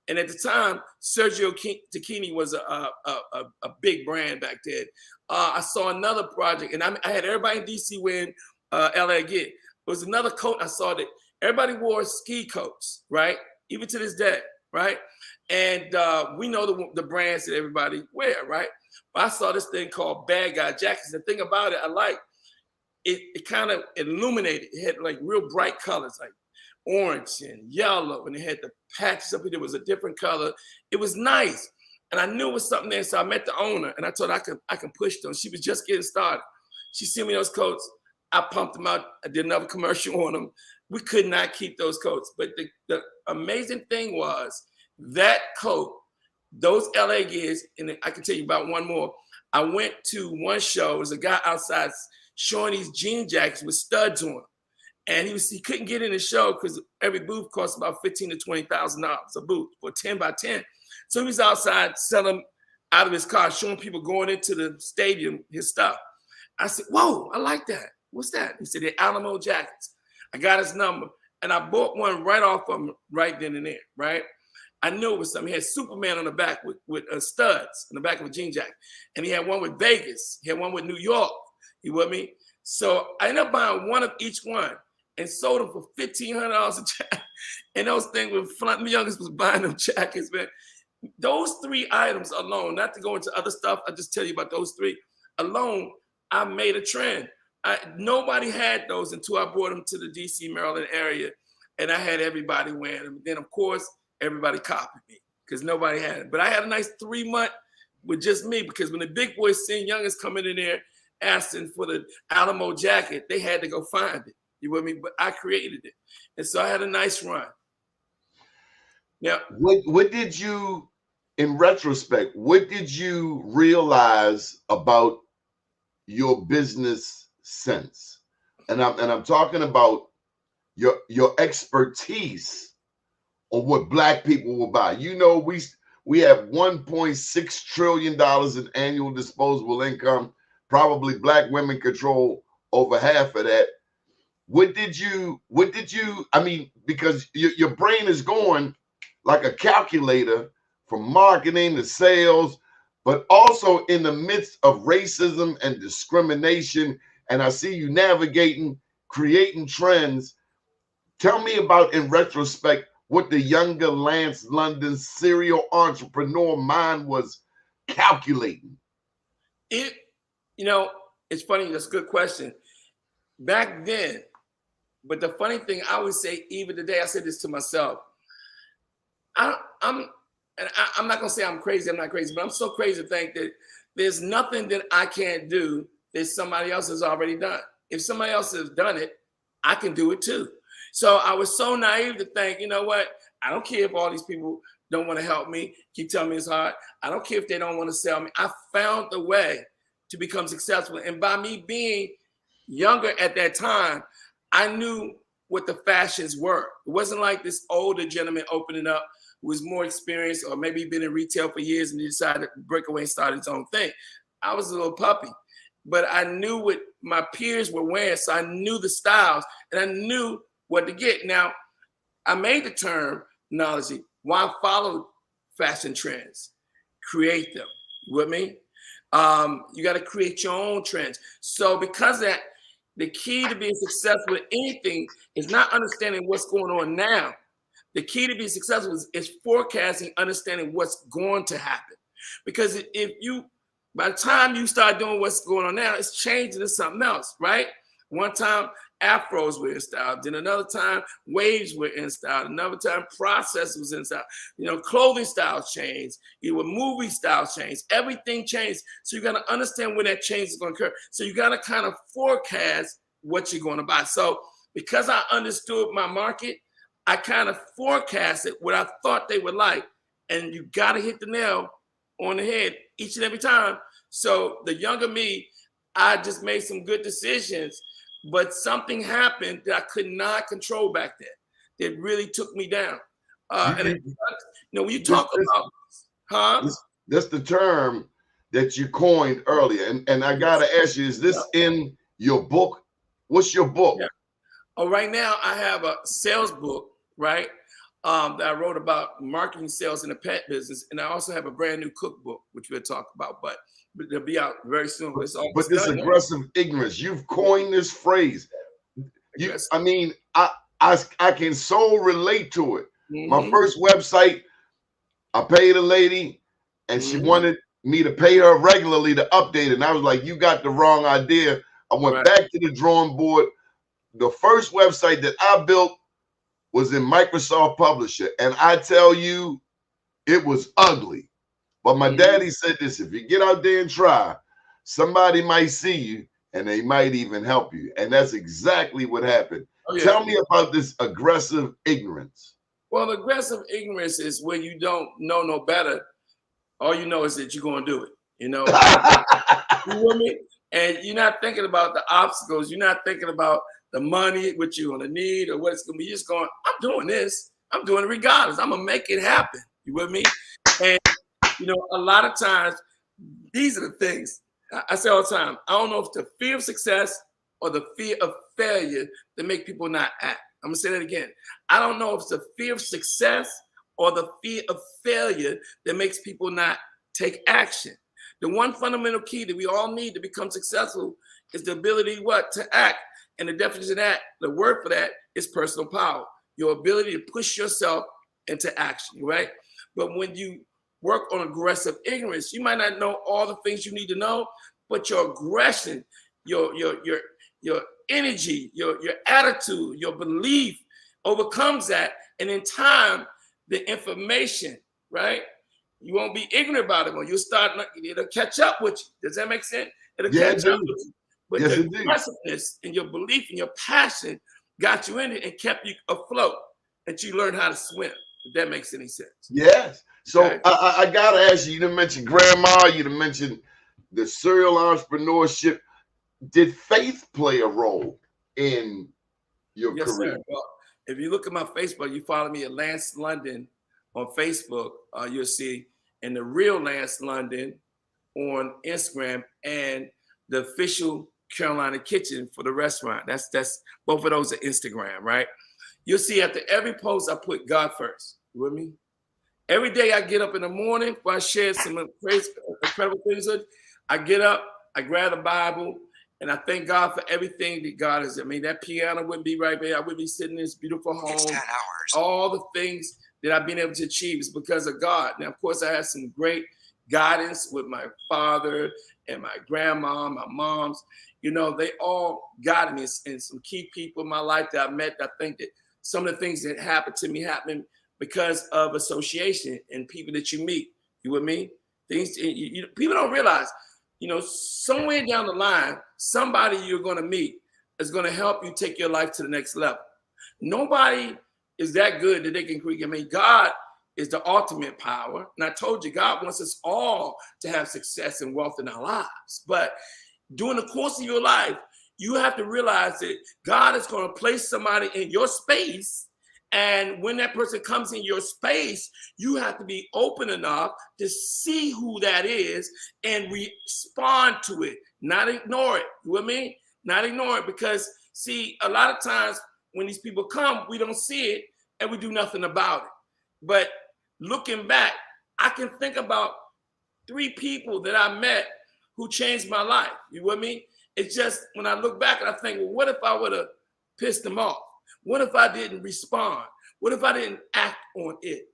And at the time, Sergio Tacchini was a big brand back then. I saw another project, and I had everybody in D.C. wearing LA Gear. There was another coat I saw that everybody wore ski coats, right? Even to this day, right? And we know the brands that everybody wear, right? But I saw this thing called Bad Guy Jackets. The thing about it, I like, it kind of illuminated. It had like real bright colors, like orange and yellow, and it had the patches up here. There was a different color. It was nice, and I knew it was something there. So I met the owner, and I told her I can push them. She was just getting started. She sent me those coats. I pumped them out. I did another commercial on them. We could not keep those coats, but the amazing thing was that coat, those LA Gears, and I can tell you about one more. I went to one show. There was a guy outside showing these jean jackets with studs on them. And he couldn't get in the show because every booth cost about $15,000 to $20,000 a booth for 10 by 10. So he was outside selling out of his car, showing people going into the stadium his stuff. I said, whoa, I like that. What's that? He said, they're Alamo jackets. I got his number, and I bought one right off of him right then and there, right? I knew it was something. He had Superman on the back with studs on the back of a jean jacket. And he had one with Vegas. He had one with New York. You with me? So I ended up buying one of each one and sold them for $1,500 a jacket. And those things were fun. The youngest was buying them jackets, man. Those 3 items alone, not to go into other stuff, I just tell you about those 3 alone, I made a trend. Nobody had those until I brought them to the D.C., Maryland area, and I had everybody wearing them. Then, of course, everybody copied me because nobody had it. But I had a nice 3-month with just me, because when the big boys seen youngest coming in there asking for the Alamo jacket, they had to go find it. You with me? But I created it. And so I had a nice run. Now, what did you, in retrospect, what did you realize about your business sense? And I'm talking about your expertise on what Black people will buy. We have $1.6 trillion in annual disposable income. Probably Black women control over half of that. What did you, I mean, because your brain is going like a calculator from marketing to sales, but also in the midst of racism and discrimination. And I see you navigating, creating trends. Tell me about, in retrospect, what the younger Lance London serial entrepreneur mind was calculating. It, you know, it's funny. That's a good question. Back then, but the funny thing, I always say, even today, I said this to myself. I'm not gonna say I'm crazy. I'm not crazy, but I'm so crazy to think that there's nothing that I can't do that somebody else has already done. If somebody else has done it, I can do it too. So I was so naive to think, you know what? I don't care if all these people don't want to help me, keep telling me it's hard. I don't care if they don't want to sell me. I found the way to become successful. And by me being younger at that time, I knew what the fashions were. It wasn't like this older gentleman opening up who was more experienced or maybe been in retail for years and he decided to break away and start his own thing. I was a little puppy, but I knew what my peers were wearing, so I knew the styles and I knew what to get. Now, I made the terminology. Why follow fashion trends? Create them. You with me? You got to create your own trends. So because of that, the key to being successful in anything is not understanding what's going on now. The key to being successful is forecasting, understanding what's going to happen. Because if you, by the time you start doing what's going on now, it's changing to something else, right? One time, afros were in style. Then another time, waves were in style. Another time, process was in style. You know, clothing styles changed. Movie styles changed. Everything changed. So you got to understand when that change is going to occur. So you got to kind of forecast what you're going to buy. So because I understood my market, I kind of forecasted what I thought they would like. And you got to hit the nail on the head each and every time. So the younger me, I just made some good decisions. But something happened that I could not control back then that really took me down. And when you talk about, That's the term that you coined earlier. And I got to ask you, is this in your book? What's your book? Yeah. Oh, right now I have a sales book, right? That I wrote about marketing sales in the pet business. And I also have a brand new cookbook, which we'll talk about, but they'll be out very soon. But this aggressive ignorance, you've coined this phrase. I mean, I can so relate to it. Mm-hmm. My first website, I paid a lady and she wanted me to pay her regularly to update it. And I was like, you got the wrong idea. I went back to the drawing board. The first website that I built was in Microsoft Publisher. And I tell you, it was ugly. But my daddy said this, if you get out there and try, somebody might see you and they might even help you. And that's exactly what happened. Oh, yeah. Tell me about this aggressive ignorance. Well, aggressive ignorance is when you don't know no better. All you know is that you're going to do it, you know? You with me? And you're not thinking about the obstacles. You're not thinking about the money, what you're going to need or what it's going to be. You're just going, I'm doing this. I'm doing it regardless. I'm going to make it happen. You with me? And you know, a lot of times, these are the things I say all the time. I don't know if the fear of success or the fear of failure that make people not act. I'm gonna say that again. I don't know if it's the fear of success or the fear of failure that makes people not take action. The one fundamental key that we all need to become successful is the ability, to act. And the definition of that, the word for that is personal power. Your ability to push yourself into action, right? But when you work on aggressive ignorance, you might not know all the things you need to know, but your aggression, your energy, your attitude, your belief overcomes that. And in time, the information, right? You won't be ignorant about it when you start, it'll catch up with you. Does that make sense? It'll catch up with you. But the aggressiveness and your belief and your passion got you in it and kept you afloat, and you learned how to swim, if that makes any sense. Yes. So okay. I got to ask you, you didn't mention grandma, you didn't mention the serial entrepreneurship. Did faith play a role in your career? Sir. Well, if you look at my Facebook, you follow me at Lance London on Facebook, you'll see, and the real Lance London on Instagram, and the official Carolina Kitchen for the restaurant. That's both of those are Instagram, right? You'll see after every post I put God first. You with me? Every day I get up in the morning before I share some crazy, incredible things with you, I get up, I grab the Bible, and I thank God for everything that God has. I mean, that piano wouldn't be right there. I wouldn't be sitting in this beautiful home. It's 10 hours. All the things that I've been able to achieve is because of God. Now, of course, I had some great guidance with my father and my grandma, my moms. You know, they all guided me, and some key people in my life that I met. I think that some of the things that happened to me happened because of association and people that you meet. You with me? Things people don't realize, you know, somewhere down the line, somebody you're going to meet is going to help you take your life to the next level. Nobody is that good that they can create. I mean, God is the ultimate power. And I told you, God wants us all to have success and wealth in our lives. But during the course of your life, you have to realize that God is going to place somebody in your space. And when that person comes in your space, you have to be open enough to see who that is and respond to it, not ignore it. You with me? Not ignore it, because see, a lot of times when these people come, we don't see it and we do nothing about it. But looking back, I can think about 3 people that I met who changed my life. You with me? It's just when I look back and I think, well, what if I would have pissed them off? What if I didn't respond? What if I didn't act on it?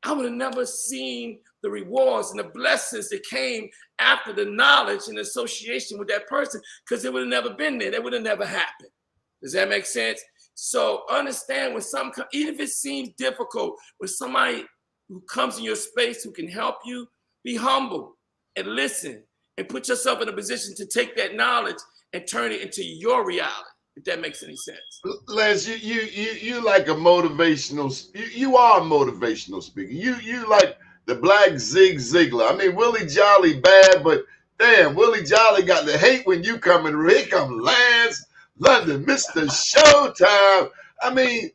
I would have never seen the rewards and the blessings that came after the knowledge and association with that person, because it would have never been there. That would have never happened. Does that make sense? So understand, when something, even if it seems difficult, when somebody who comes in your space who can help you, be humble and listen and put yourself in a position to take that knowledge and turn it into your reality. If that makes any sense. Lance, you like a motivational. You are a motivational speaker. You like the Black Zig Ziglar. I mean, Willie Jolly bad, but damn, Willie Jolly got the hate when you come in. Here come Lance London, Mr. Showtime. I mean,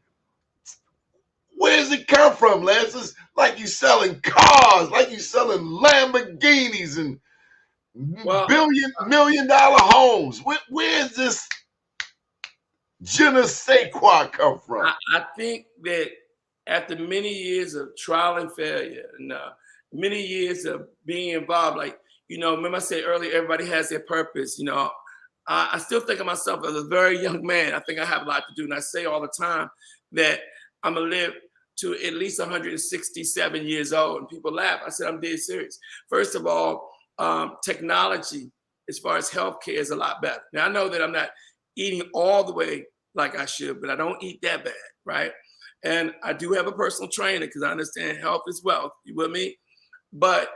where does it come from, Lance? It's like you selling cars, like you selling Lamborghinis and million dollar homes. Where is this je ne sais quoi come from? I think that after many years of trial and failure and many years of being involved, like, you know, remember I said earlier, everybody has their purpose. You know, I still think of myself as a very young man. I think I have a lot to do. And I say all the time that I'm going to live to at least 167 years old. And people laugh. I said, I'm dead serious. First of all, technology, as far as healthcare, is a lot better. Now, I know that I'm not eating all the way like I should, but I don't eat that bad, right? And I do have a personal trainer because I understand health is wealth. You with me? But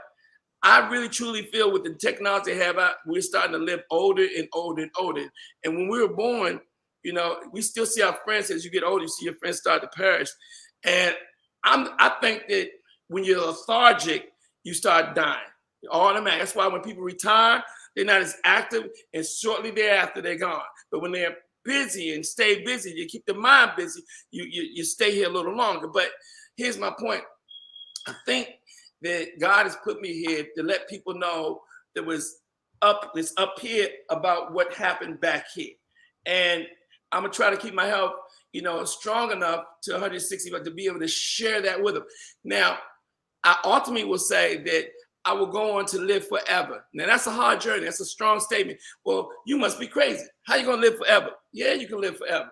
I really truly feel with the technology they have, we're starting to live older and older and older. And when we were born, you know, we still see our friends. As you get older, you see your friends start to perish. And I think that when you're lethargic, you start dying. Automatic. That's why when people retire, they're not as active, and shortly thereafter they're gone. But when they're busy and stay busy, you keep the mind busy, you stay here a little longer. But here's my point. I think that God has put me here to let people know that was up here about what happened back here. And I'm gonna try to keep my health, you know, strong enough to 160 to be able to share that with them. Now, I ultimately will say that I will go on to live forever. Now, that's a hard journey. That's a strong statement. Well, you must be crazy. How you going to live forever? Yeah, you can live forever.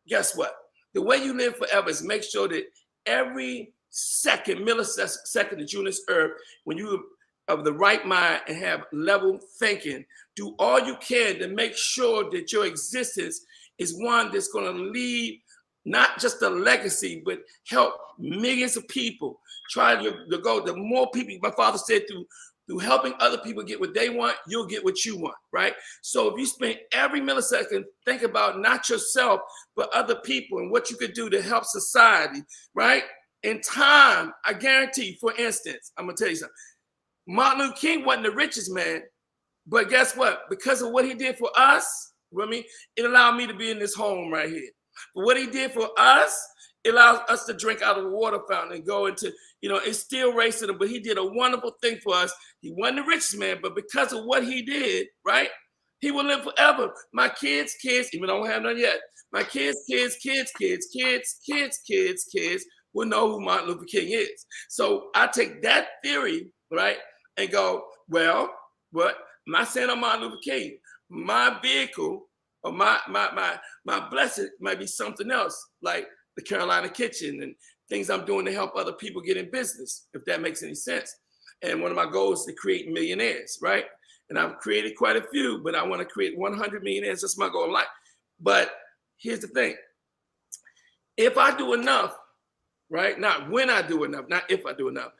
Guess what? The way you live forever is make sure that every millisecond that you're on this earth, when you of the right mind and have level thinking, do all you can to make sure that your existence is one that's going to leave not just a legacy, but help millions of people. Try to go. The more people, my father said, through helping other people get what they want, you'll get what you want, right? So if you spend every millisecond, think about not yourself, but other people and what you could do to help society, right? In time, I guarantee, for instance, I'm going to tell you something. Martin Luther King wasn't the richest man, but guess what? Because of what he did for us, you know what I mean? It allowed me to be in this home right here. But what he did for us, it allows us to drink out of the water fountain and go into, you know, it's still racism, but he did a wonderful thing for us. He wasn't the richest man, but because of what he did, right? He will live forever. My kids, even though I don't have none yet, my kids will know who Martin Luther King is. So I take that theory, right, and go, well, what? I'm not saying I'm Martin Luther King. My vehicle or my blessing might be something else, like the Carolina Kitchen and things I'm doing to help other people get in business, if that makes any sense. And one of my goals is to create millionaires, right? And I've created quite a few, but I want to create 100 millionaires. That's my goal in life. But here's the thing. If I do enough, right? Not when I do enough, not if I do enough,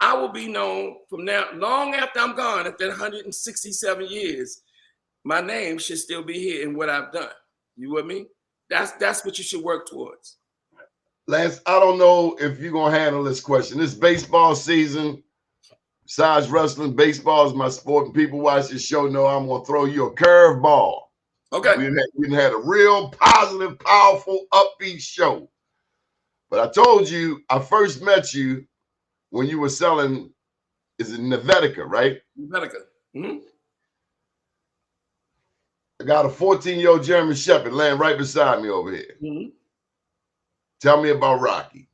I will be known from now, long after I'm gone, after 167 years, my name should still be here in what I've done. You with me? That's what you should work towards. Lance, I don't know if you're going to handle this question. This baseball season, besides wrestling, baseball is my sport, and people watch this show know I'm going to throw you a curveball. Okay. We had a real positive, powerful, upbeat show. But I told you, I first met you when you were selling, is it NéVetica, right? NéVetica. Mm-hmm. I got a 14-year-old German Shepherd laying right beside me over here. Mm-hmm. Tell me about Rocky.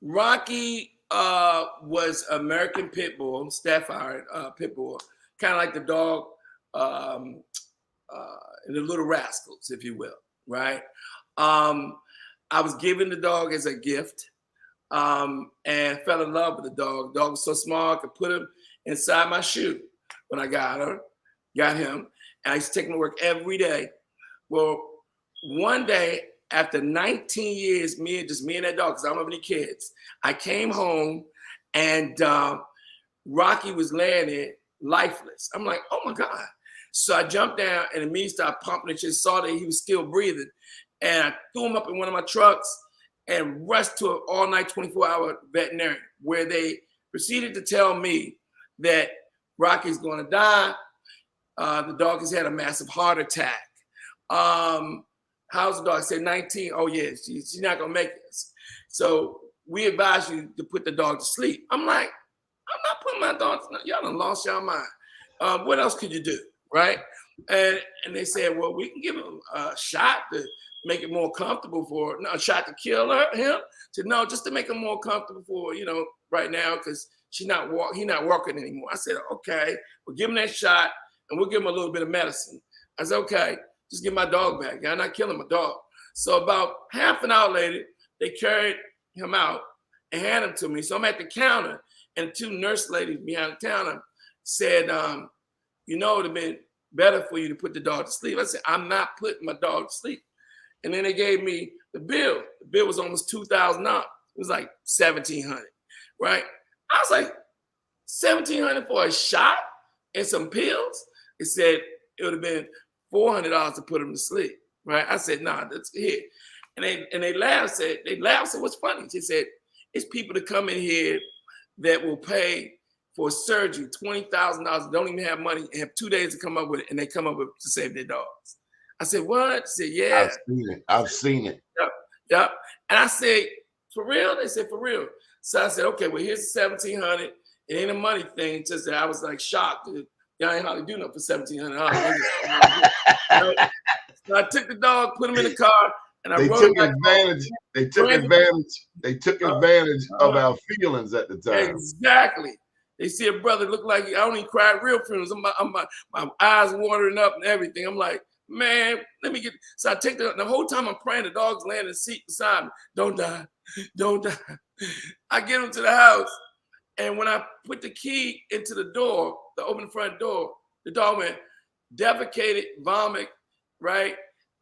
Rocky was American pit bull, Stafford pit bull, kind of like the dog in the Little Rascals, if you will, right? I was given the dog as a gift and fell in love with the dog. The dog was so small, I could put him inside my shoe when I got him. And I used to take him to work every day. Well, one day, after 19 years, me and that dog, because I don't have any kids, I came home and Rocky was laying there lifeless. I'm like, oh my God. So I jumped down and immediately started pumping and just saw that he was still breathing. And I threw him up in one of my trucks and rushed to an all-night 24-hour veterinarian where they proceeded to tell me that Rocky's going to die. The dog has had a massive heart attack. How's the dog? I said 19. Oh, yeah, she's not going to make it. So we advise you to put the dog to sleep. I'm like, I'm not putting my dog to sleep. Y'all done lost y'all mind. What else could you do, right? And they said, well, we can give him a shot to make it more comfortable for a shot to kill him. To no, just to make him more comfortable for, right now, because he's not walking anymore. I said, okay, we'll give him that shot and we'll give him a little bit of medicine. I said, okay, just give my dog back. I'm not killing my dog. So about half an hour later, they carried him out and handed him to me. So I'm at the counter and two nurse ladies behind the counter said, it would have been better for you to put the dog to sleep. I said, I'm not putting my dog to sleep. And then they gave me the bill. The bill was almost $2,000. It was like $1,700, right? I was like, $1,700 for a shot and some pills? It said it would have been $400 to put him to sleep, right? I said, nah, that's here. And they laughed, said, what's funny? She said, it's people that come in here that will pay for surgery, $20,000, don't even have money, and have 2 days to come up with it, and they come up with to save their dogs. I said, what? She said, yeah. I've seen it. Yep. And I said, for real? They said, for real. So I said, okay, well, here's $1,700. It ain't a money thing. Just that I was like shocked. Y'all ain't hardly do nothing for $1,700. So I took the dog, put him in the car, and I rode back home. They took advantage of our feelings at the time. Exactly. They see a brother look like I don't even cry at real funerals. My eyes watering up and everything. I'm like, man, let me get. So I take the whole time I'm praying, the dog's laying in the seat beside me. Don't die. I get him to the house, and when I put the key into the door, the open front door, the dog went defecated, vomit, right,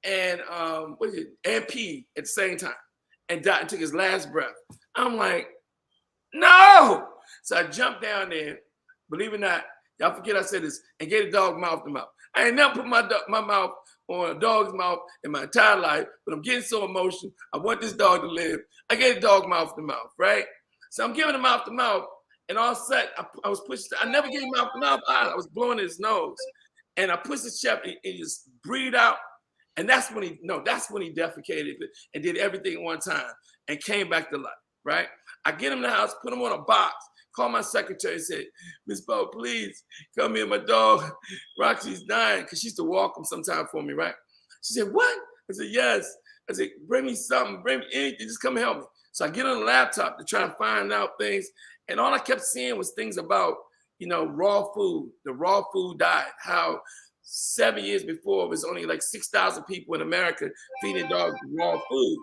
and and pee at the same time, and died and took his last breath. I'm like, no. So I jumped down there. Believe it or not, y'all forget I said this, and gave the dog mouth to mouth. I ain't never put my mouth on a dog's mouth in my entire life, but I'm getting so emotional. I want this dog to live. I gave the dog mouth to mouth, right? So I'm giving him mouth to mouth, and all set, I was pushing. I never gave him mouth to mouth. I was blowing his nose, and I pushed his chest and he just breathed out, and that's when he defecated and did everything at one time and came back to life, right? I get him in the house, put him on a box, Called my secretary and said, Miss Bo, please come here. My dog, Roxy's dying, because she used to walk him sometime for me, right? She said, what? I said, yes. I said, bring me something, bring me anything, just come help me. So I get on the laptop to try and find out things. And all I kept seeing was things about, raw food, the raw food diet, how 7 years before it was only like 6,000 people in America feeding dogs raw food.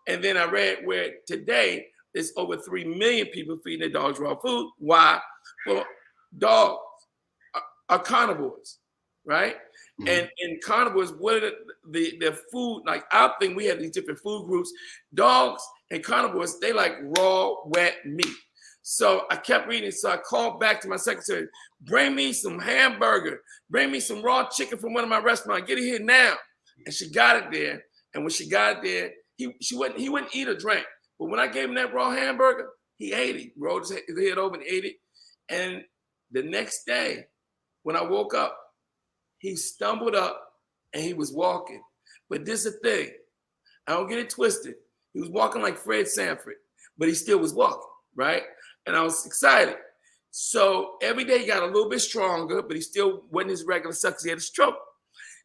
And then I read where today there's over 3 million people feeding their dogs raw food. Why? Well, dogs are carnivores, right? Mm-hmm. And carnivores, what are the food, like our thing, we have these different food groups. Dogs and carnivores, they like raw, wet meat. So I kept reading. So I called back to my secretary, bring me some hamburger, bring me some raw chicken from one of my restaurants, get it here now. And she got it there. And when she got it there, he wouldn't eat or drink. But when I gave him that raw hamburger, he ate it, rolled his head over and ate it. And the next day, when I woke up, he stumbled up and he was walking. But this is the thing. I don't get it twisted. He was walking like Fred Sanford, but he still was walking, right? And I was excited. So every day he got a little bit stronger, but he still wasn't his regular self because he had a stroke.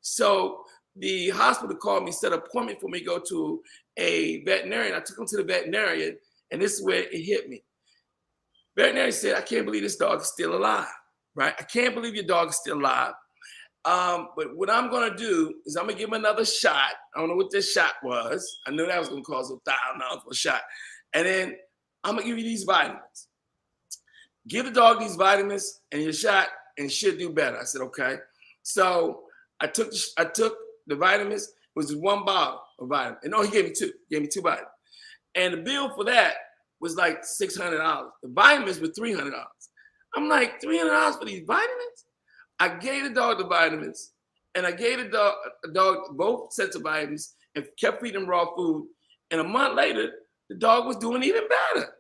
So the hospital called me, set an appointment for me to go to a veterinarian. I took him to the veterinarian, and this is where it hit me. Veterinarian said, I can't believe this dog is still alive, right? I can't believe your dog is still alive. But what I'm going to do is I'm going to give him another shot. I don't know what this shot was. I knew that was going to cost $1,000 for a shot. And then I'm going to give you these vitamins. Give the dog these vitamins and your shot, and she'll do better. I said, okay. So I took the vitamins. It was just one bottle of vitamins. And no, he gave me two. He gave me 2 vitamins. And the bill for that was like $600. The vitamins were $300. I'm like, $300 for these vitamins? I gave the dog the vitamins, and I gave the dog both sets of vitamins and kept feeding him raw food. And a month later, the dog was doing even better.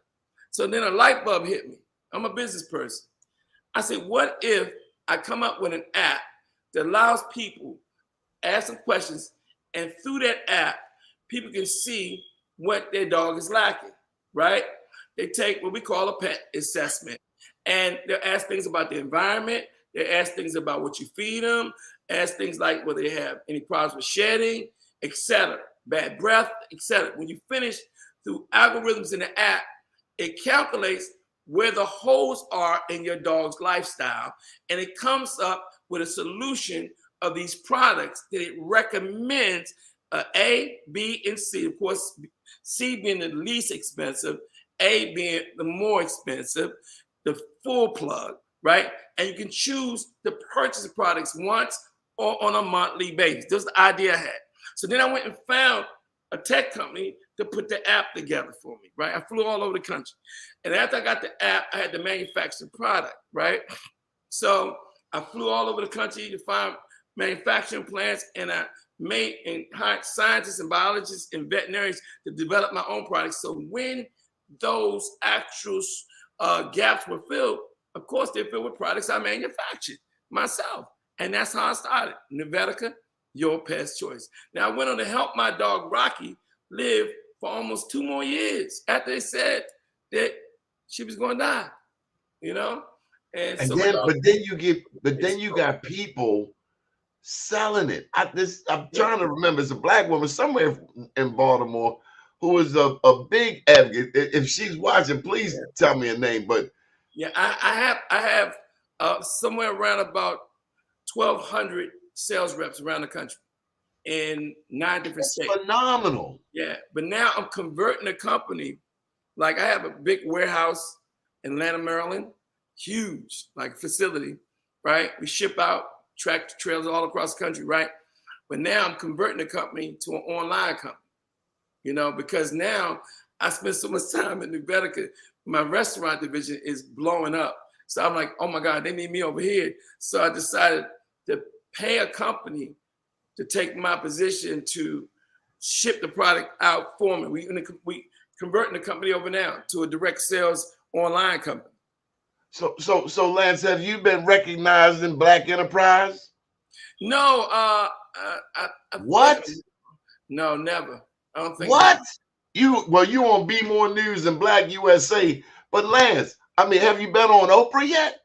So then a light bulb hit me. I'm a business person. I said, what if I come up with an app that allows people to ask some questions, and through that app, people can see what their dog is lacking, right? They take what we call a pet assessment, and they'll ask things about the environment. They ask things about what you feed them, ask things like whether they have any problems with shedding, etc., bad breath, etc. When you finish, through algorithms in the app, it calculates where the holes are in your dog's lifestyle, and it comes up with a solution of these products that it recommends, A, B, and C. Of course, C being the least expensive, A being the more expensive, the full plug, right? And you can choose to purchase the products once or on a monthly basis. That's the idea I had. So then I went and found a tech company to put the app together for me, right? I flew all over the country. And after I got the app, I had to manufacture the product, right? So I flew all over the country to find manufacturing plants, and I made and hired scientists and biologists and veterinarians to develop my own products. So when those actual gaps were filled, of course, they're filled with products I manufactured myself. And that's how I started. NéVetica, your pet's choice. Now, I went on to help my dog, Rocky, live for almost 2 more years after they said that she was going to die, And so then you got people selling it. I'm trying to remember. It's a black woman somewhere in Baltimore who is a big advocate. If she's watching, please tell me a name. But yeah, I have somewhere around about 1,200 sales reps around the country in 9 different states. Phenomenal. Yeah, but now I'm converting the company. Like I have a big warehouse in Atlanta, Maryland, huge like facility, right? We ship out tractor trailers all across the country, right? But now I'm converting the company to an online company, because now I spend so much time in NéVetica. My restaurant division is blowing up. So I'm like, oh my God, they need me over here. So I decided to pay a company to take my position to ship the product out for me. We converting the company over now to a direct sales online company. So Lance, have you been recognized in Black Enterprise? No, what? No, never. I don't think. What? You on Be More News and Black USA, but Lance, I mean, have you been on Oprah yet?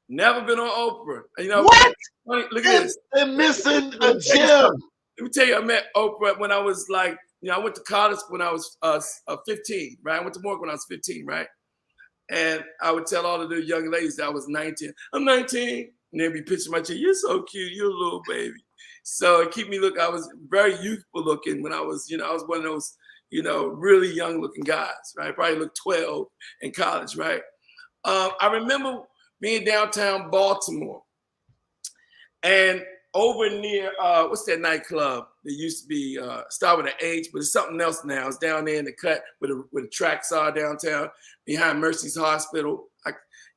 Never been on Oprah. You know What? Look at this. They're missing Let a me tell you gem. something. Let me tell you, I met Oprah when I was like, I went to college when I was 15, right? I went to Morgan when I was 15, right? And I would tell all of the young ladies that I was 19. I'm 19. And they'd be pitching my chair. You're so cute. You're a little baby. So it keep me look. I was very youthful looking when I was, I was one of those, really young looking guys, right? Probably looked 12 in college, right? I remember being downtown Baltimore and over near, what's that nightclub that used to be, start with an H, but it's something else now. It's down there in the cut where the tracks are downtown behind Mercy's Hospital.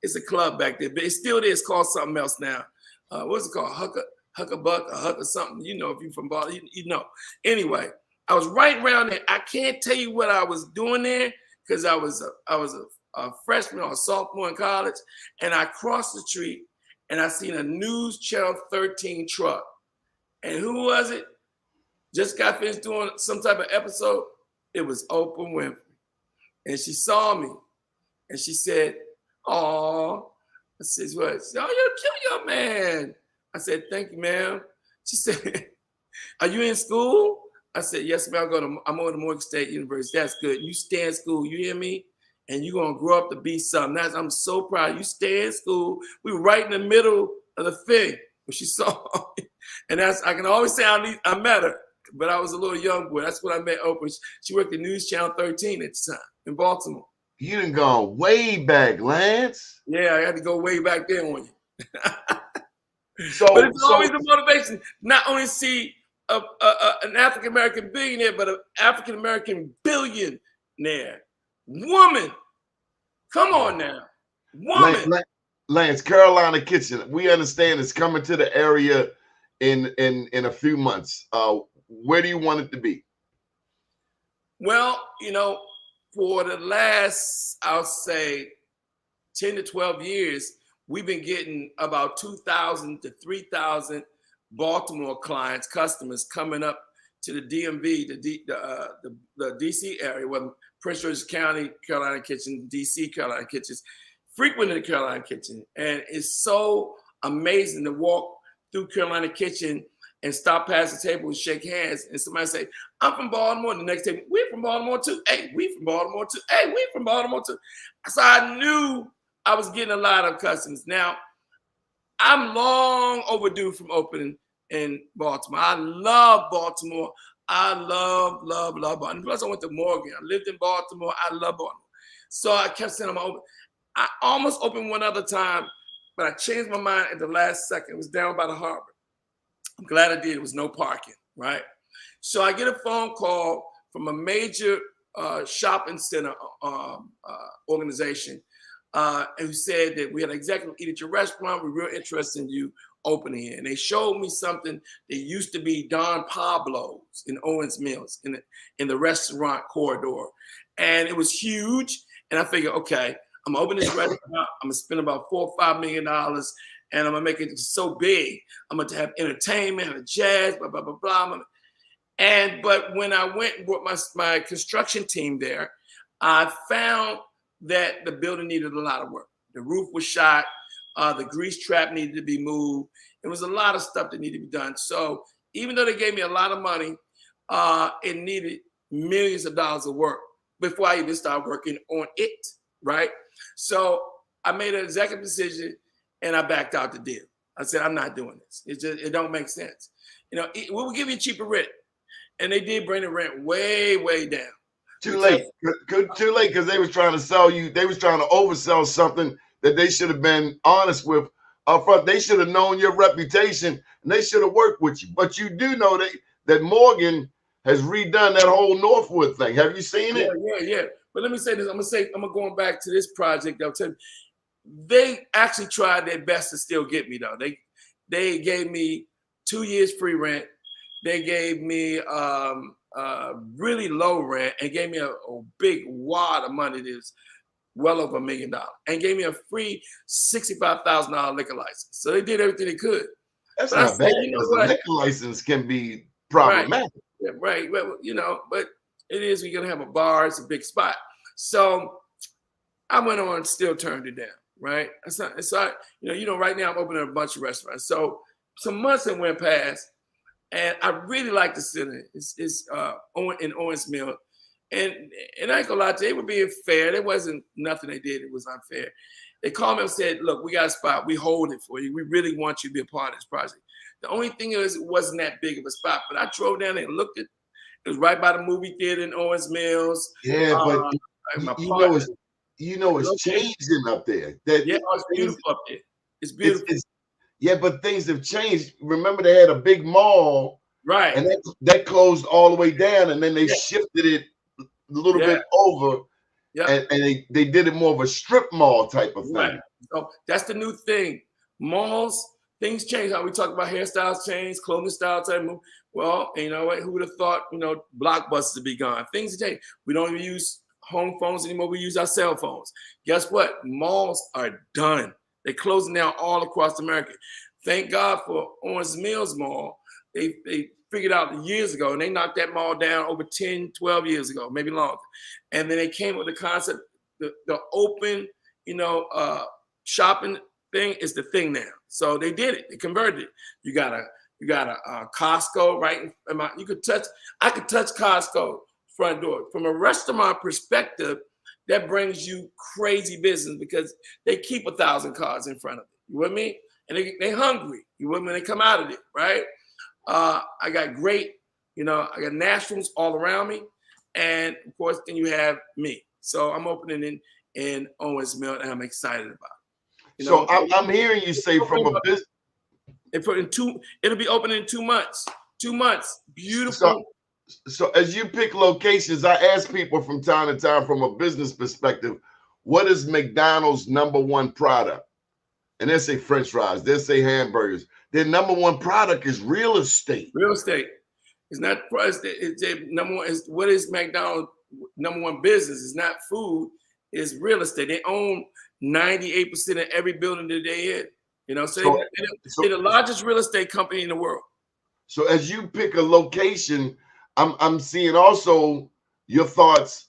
It's a club back there, but it's still there. It's called something else now. What's it called? Huckabuck, or Huck or something. If you're from Baltimore, you know. Anyway, I was right around there. I can't tell you what I was doing there because I was a freshman or a sophomore in college, and I crossed the street and I seen a News Channel 13 truck. And who was it? Just got finished doing some type of episode. It was Oprah Winfrey. And she saw me and she said, "Oh," I said, "What?" She said, "Oh, you're a cute young man." I said, "Thank you, ma'am." She said, "Are you in school?" I said, "Yes, ma'am. I'm going to Morgan State University." "That's good. You stay in school. You hear me? And you're going to grow up to be something." I'm so proud. You stay in school. We were right in the middle of the thing when she saw me. And I can always say I met her, but I was a little young boy. That's when I met Oprah. She worked at News Channel 13 at the time in Baltimore. You done gone way back, Lance. Yeah, I had to go way back there on you. But it's always a motivation, not only see an African-American billionaire, but an African-American billionaire. Woman. Come on now. Woman. Lance, Carolina Kitchen, we understand it's coming to the area in a few months. Where do you want it to be? Well, for the last, I'll say, 10 to 12 years, we've been getting about 2,000 to 3,000 Baltimore clients, customers coming up to the DMV, the D.C. area, where Prince George's County, Carolina Kitchen, D.C. Carolina Kitchens, frequenting the Carolina Kitchen. And it's so amazing to walk through Carolina Kitchen and stop past the table and shake hands. And somebody say, "I'm from Baltimore." The next table, "We're from Baltimore too." "Hey, we from Baltimore too." "Hey, we from Baltimore too." So I knew I was getting a lot of customers. Now, I'm long overdue from opening in Baltimore. I love Baltimore. I love Baltimore. Plus, I went to Morgan. I lived in Baltimore. I love Baltimore. So I kept saying I'm open. I almost opened one other time, but I changed my mind at the last second. It was down by the harbor. I'm glad I did. It was no parking, right? So I get a phone call from a major shopping center organization who said that we had an executive eat at your restaurant. We're real interested in you opening here. And they showed me something that used to be Don Pablo's in Owens Mills in the restaurant corridor. And it was huge. And I figured, okay, I'm gonna open this restaurant. I'm gonna spend about $4 or $5 million, and I'm gonna make it so big. I'm gonna have entertainment, have jazz, blah, blah, blah, blah. But when I went and brought my construction team there, I found that the building needed a lot of work. The roof was shot, the grease trap needed to be moved. It was a lot of stuff that needed to be done. So even though they gave me a lot of money, it needed millions of dollars of work before I even started working on it, right? So I made an executive decision and I backed out the deal. I said, I'm not doing this. It don't make sense. We will give you cheaper rent. And they did bring the rent way, way down. Too late because they was trying to sell you. They was trying to oversell something that they should have been honest with up front. They should have known your reputation and they should have worked with you. But you do know that Morgan has redone that whole Northwood thing. Have you seen it? Yeah. But let me say this. I'm going back to this project. I'll tell you, they actually tried their best to still get me though. They gave me 2 years free rent. They gave me really low rent and gave me a big wad of money that is well over $1 million and gave me a free $65,000 liquor license. So they did everything they could. That's not bad. Because the liquor license can be problematic. Right. Well, but it is, we're going to have a bar. It's a big spot. So I went on and still turned it down, right? So right now I'm opening a bunch of restaurants. So some months that went past, and I really like the center. It's in Owens Mill. And I ain't gonna lie to you, they were being fair. There wasn't nothing they did that was unfair. They called me and said, look, we got a spot. We hold it for you. We really want you to be a part of this project. The only thing is it wasn't that big of a spot. But I drove down there and looked at it. It was right by the movie theater in Owens Mills. Yeah, but it's changing up there. It's beautiful up there. It's beautiful. Yeah, but things have changed. Remember, they had a big mall, right? And that closed all the way down, and then they shifted it a little bit over, and they did it more of a strip mall type of thing. Right. So that's the new thing. Malls, things change. How we talk about hairstyles change, clothing style type move. Well, you know what? Who would have thought? Blockbusters to be gone. Things change. We don't even use home phones anymore. We use our cell phones. Guess what? Malls are done. They're closing down all across America. Thank God for Owens Mills Mall. They figured out years ago, and they knocked that mall down over 10, 12 years ago, maybe longer. And then they came up with the concept, the open, shopping thing is the thing now. So they did it. They converted it. You got a Costco, right? I could touch Costco front door. From a restaurant perspective, that brings you crazy business because they keep 1,000 cars in front of it. You with me? And they hungry. You with me? They come out of it, right? I got great, I got nationals all around me. And of course, then you have me. So I'm opening in Owens Mill, and I'm excited about it. So I'm hearing you say from a business. It'll be opening in 2 months. 2 months. Beautiful. So as you pick locations, I ask people from time to time from a business perspective, what is McDonald's #1 product? And they say French fries, they say hamburgers. Their #1 product is real estate. Real estate. It's not price. It's number one. What is McDonald's #1 business? It's not food. It's real estate. They own 98% of every building that they in. So they're the largest real estate company in the world. So as you pick a location, I'm seeing also your thoughts.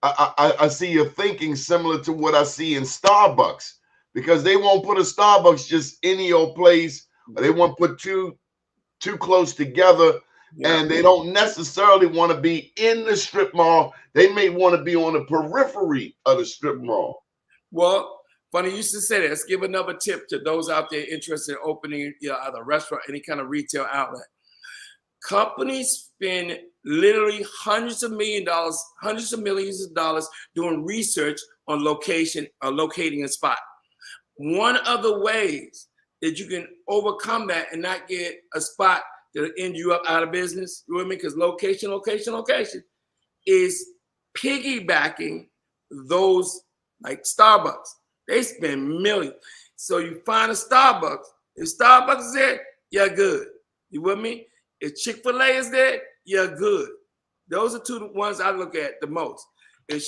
I see your thinking similar to what I see in Starbucks, because they won't put a Starbucks just any old place. They won't put two close together, and they don't necessarily want to be in the strip mall. They may want to be on the periphery of the strip mall. Well, funny you should say that. Let's give another tip to those out there interested in opening either a restaurant, any kind of retail outlet. Companies spend literally hundreds of millions of dollars doing research on location or locating a spot. One of the ways that you can overcome that and not get a spot that'll end you up out of business, you know what I mean? Because location is piggybacking those like Starbucks. They spend millions. So you find a Starbucks. If Starbucks is there, you're good. You with me? If Chick-fil-A is there, you're good. Those are two ones I look at the most. If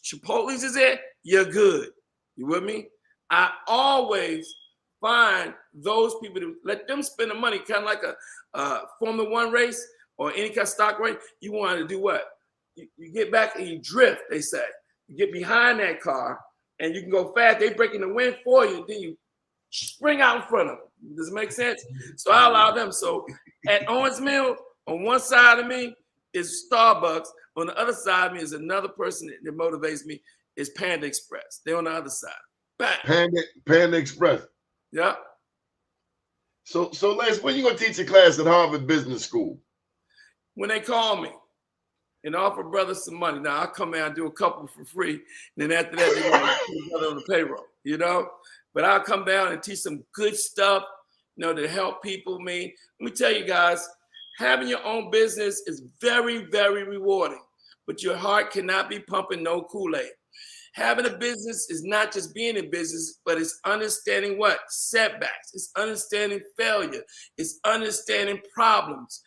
Chipotle's is there, you're good. You with me? I always find those people to let them spend the money, kind of like a Formula 1 race or any kind of stock race. You want to do what? You get back and you drift, they say. You get behind that car and you can go fast. They breaking the wind for you. Then you spring out in front of them. Does it make sense? So I allow them. So at Owens Mill, on one side of me is Starbucks. On the other side of me is another person that motivates me is Panda Express. They're on the other side. Bang. Panda Express. Yeah. So Lance, when you gonna teach a class at Harvard Business School? When they call me and offer brothers some money. Now I'll come out and do a couple for free. And then after that, they're gonna put brother on the payroll, But I'll come down and teach some good stuff, to help people. Let me tell you guys, having your own business is very, very rewarding, but your heart cannot be pumping no Kool-Aid. Having a business is not just being in business, but it's understanding what? Setbacks. It's understanding failure. It's understanding problems.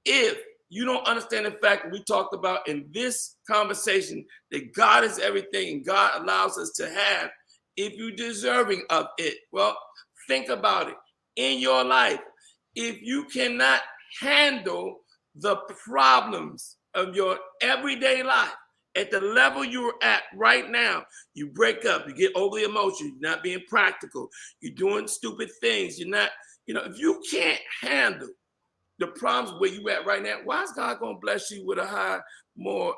If you don't understand the fact that we talked about in this conversation, that God is everything and God allows us to have, if you're deserving of it, well, think about it. In your life, if you cannot handle the problems of your everyday life, At the level you're at right now, you break up, you get overly emotional, you're not being practical, you're doing stupid things, you're not, if you can't handle the problems where you at right now, why is God going to bless you with a high, more,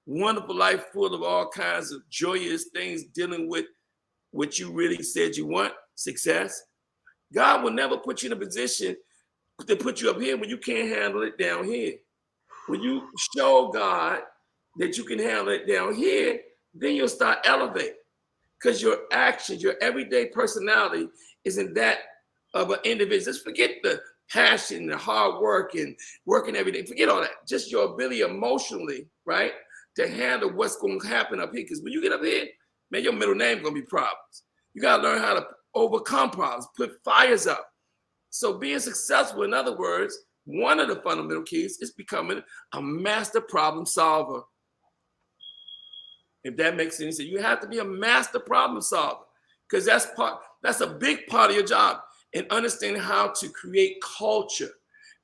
wonderful life full of all kinds of joyous things dealing with what you really said you want, success? God will never put you in a position to put you up here when you can't handle it down here. When you show God that you can handle it down here, then you'll start elevating. Because your actions, your everyday personality isn't that of an individual. Just forget the passion, the hard work, and working every day. Forget all that. Just your ability emotionally, right, to handle what's going to happen up here. Because when you get up here, man, your middle name is going to be problems. You got to learn how to overcome problems, put fires up. So being successful, in other words, one of the fundamental keys is becoming a master problem solver. If that makes any sense, you have to be a master problem solver, because that's a big part of your job, and understanding how to create culture.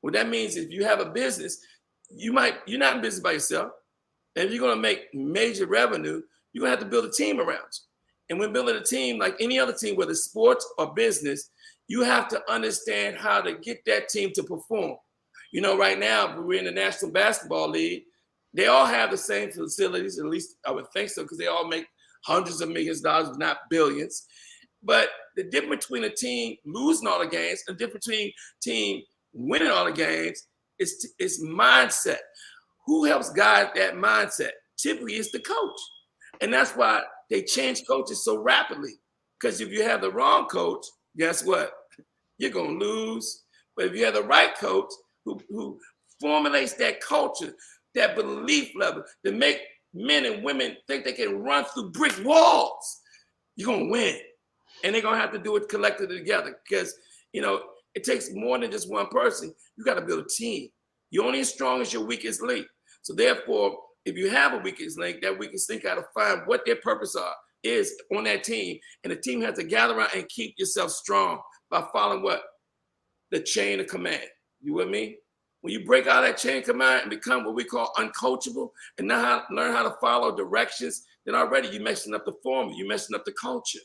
What that means is if you have a business, you're not in business by yourself. And if you're going to make major revenue, you're going to have to build a team around you. And when building a team, like any other team, whether sports or business, you have to understand how to get that team to perform. Right now, we're in the National Basketball League. They all have the same facilities, at least I would think so, because they all make hundreds of millions of dollars, if not billions. But the difference between a team losing all the games and the difference between team winning all the games is mindset. Who helps guide that mindset? Typically, it's the coach. And that's why they change coaches so rapidly. Because if you have the wrong coach, guess what? You're going to lose. But if you have the right coach who formulates that culture, that belief level, to make men and women think they can run through brick walls, you're going to win. And they're going to have to do it collectively together, because, it takes more than just one person. You got to build a team. You're only as strong as your weakest link. So therefore, if you have a weakest link, that weakest link got to find what their purpose is on that team. And the team has to gather around and keep yourself strong by following what? The chain of command. You with me? When you break out of that chain of command and become what we call uncoachable and learn how to follow directions, then already you're messing up the formula, you're messing up the culture.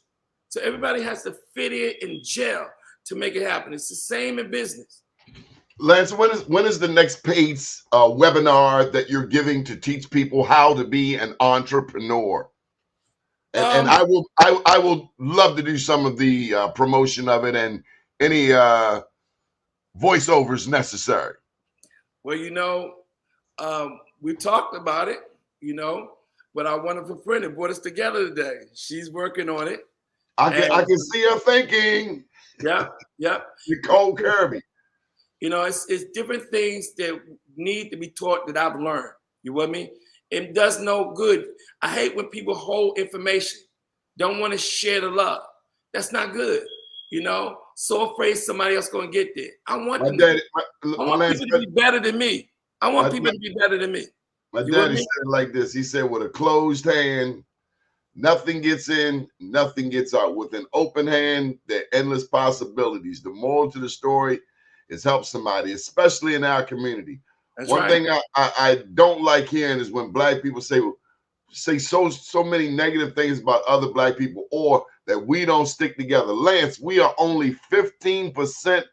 So everybody has to fit in and gel to make it happen. It's the same in business. Lance, when is the next paid webinar that you're giving to teach people how to be an entrepreneur? And I will love to do some of the promotion of it and any voiceovers necessary. Well, we talked about it, but our wonderful friend that brought us together today, she's working on it. I can see her thinking. Yep. Nicole Kirby. It's different things that need to be taught that I've learned. You with me? It does no good. I hate when people hold information, don't want to share the love. That's not good. So afraid somebody else going to get there. I want people to be better than me. My daddy said it like this. He said, with a closed hand, nothing gets in, nothing gets out. With an open hand, there are endless possibilities. The moral to the story is help somebody, especially in our community. That's One thing I don't like hearing is when Black people say so many negative things about other Black people, or that we don't stick together. Lance, we are only 15%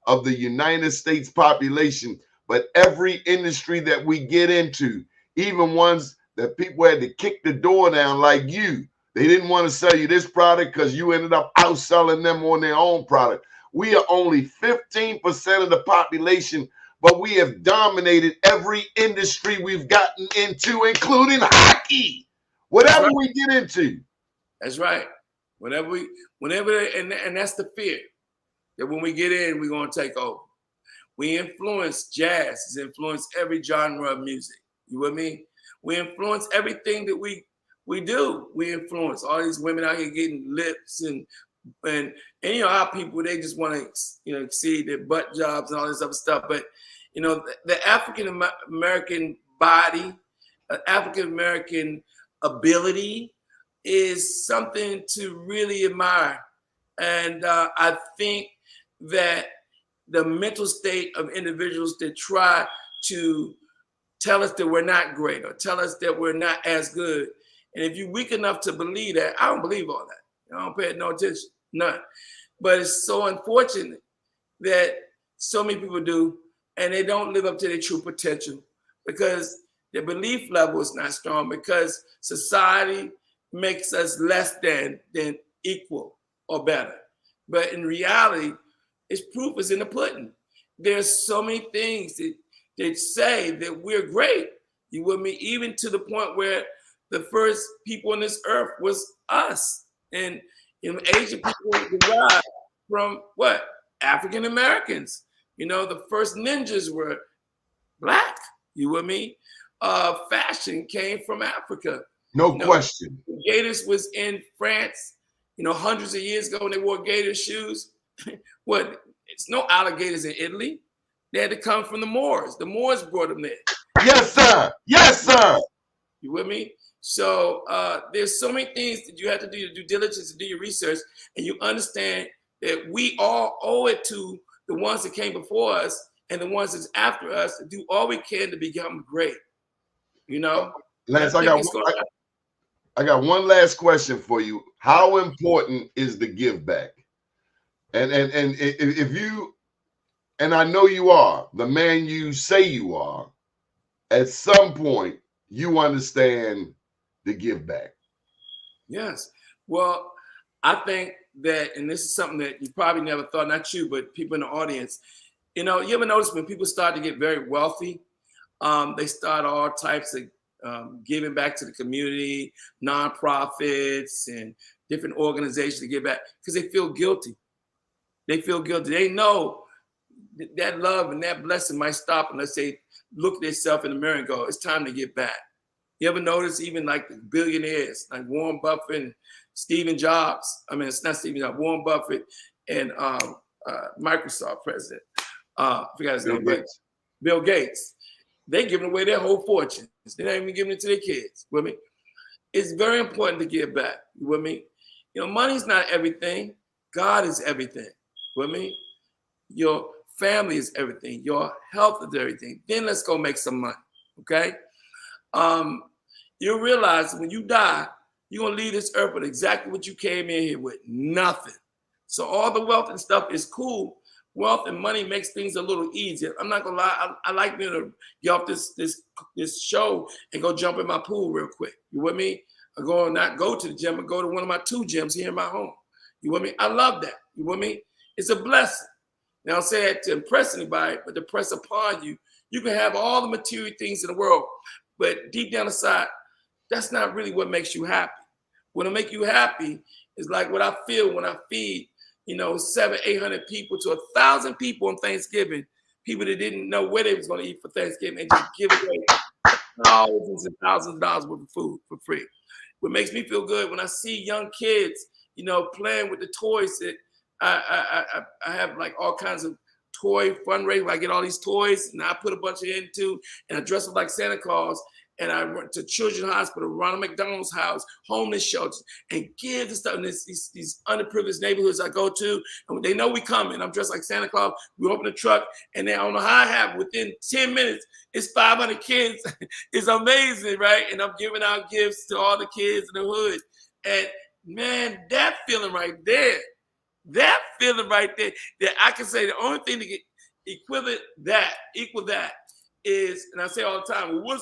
of the United States population, but every industry that we get into, even ones that people had to kick the door down like you, they didn't want to sell you this product because you ended up outselling them on their own product. We are only 15% of the population, but we have dominated every industry we've gotten into, including hockey. Whatever we get into. That's right. Whenever, and that's the fear, that when we get in, we're going to take over. We influence jazz, it's influenced every genre of music. You with me? We influence everything that we do. We influence all these women out here getting lips and our people, they just want to exceed their butt jobs and all this other stuff. But the African American body, African American ability is something to really admire. And I think that the mental state of individuals that try to tell us that we're not great or tell us that we're not as good. And if you're weak enough to believe that, I don't believe all that. I don't pay no attention, none. But it's so unfortunate that so many people do, and they don't live up to their true potential because their belief level is not strong, because society makes us less than equal or better. But in reality, its proof is in the pudding. There's so many things that say that we're great. You with me? Even to the point where the first people on this earth was us. And Asian people derived from what? African Americans. The first ninjas were Black. You with me? Fashion came from Africa. No question. Gators was in France, hundreds of years ago when they wore gator shoes. What? It's no alligators in Italy. They had to come from the Moors. The Moors brought them there. Yes, sir. Yes, sir. You with me? So there's so many things that you have to do your due diligence and do your research, and you understand that we all owe it to the ones that came before us and the ones that's after us to do all we can to become great. Lance, I got one last question for you. How important is the give back? And if you, and I know you are the man you say you are, at some point you understand the give back. Yes. Well, I think that, and this is something that you probably never thought, not you, but people in the audience, you ever notice when people start to get very wealthy, they start all types of giving back to the community, nonprofits and different organizations to give back because they feel guilty. They feel guilty. They know that love and that blessing might stop unless they look at themselves in the mirror and go, it's time to give back. You ever notice even like the billionaires, like Warren Buffett and Stephen Jobs? I mean, it's not Stephen Jobs, Warren Buffett and Microsoft president. I forgot his name, but Bill Gates. They're giving away their whole fortunes. They're not even giving it to their kids. With me, it's very important to give back. You with me? Money's not everything. God is everything. With me? Your family is everything. Your health is everything. Then let's go make some money. Okay? You'll realize when you die, you're gonna leave this earth with exactly what you came in here with, nothing. So all the wealth and stuff is cool. Wealth and money makes things a little easier. I'm not gonna lie, I like being able to get off this show and go jump in my pool real quick. You with me? Not go to the gym, but go to one of my 2 gyms here in my home. You with me? I love that. You with me? It's a blessing. Now, I'll say that to impress anybody, but to press upon you, you can have all the material things in the world, but deep down inside, that's not really what makes you happy. What'll make you happy is like what I feel when I feed, 700-800 people to 1,000 people on Thanksgiving, people that didn't know where they was going to eat for Thanksgiving, and just give away thousands and thousands of dollars worth of food for free. What makes me feel good when I see young kids, playing with the toys that I have, like all kinds of toy fundraising. I get all these toys and I put a bunch of it into, and I dress up like Santa Claus, and I went to Children's Hospital, Ronald McDonald's house, homeless shelters, and give this stuff in these underprivileged neighborhoods I go to, and they know we coming. I'm dressed like Santa Claus. We open the truck, and then I don't know how I have, within 10 minutes, it's 500 kids. It's amazing, right? And I'm giving out gifts to all the kids in the hood. And man, that feeling right there, that I can say the only thing to get equal that is, and I say all the time, well,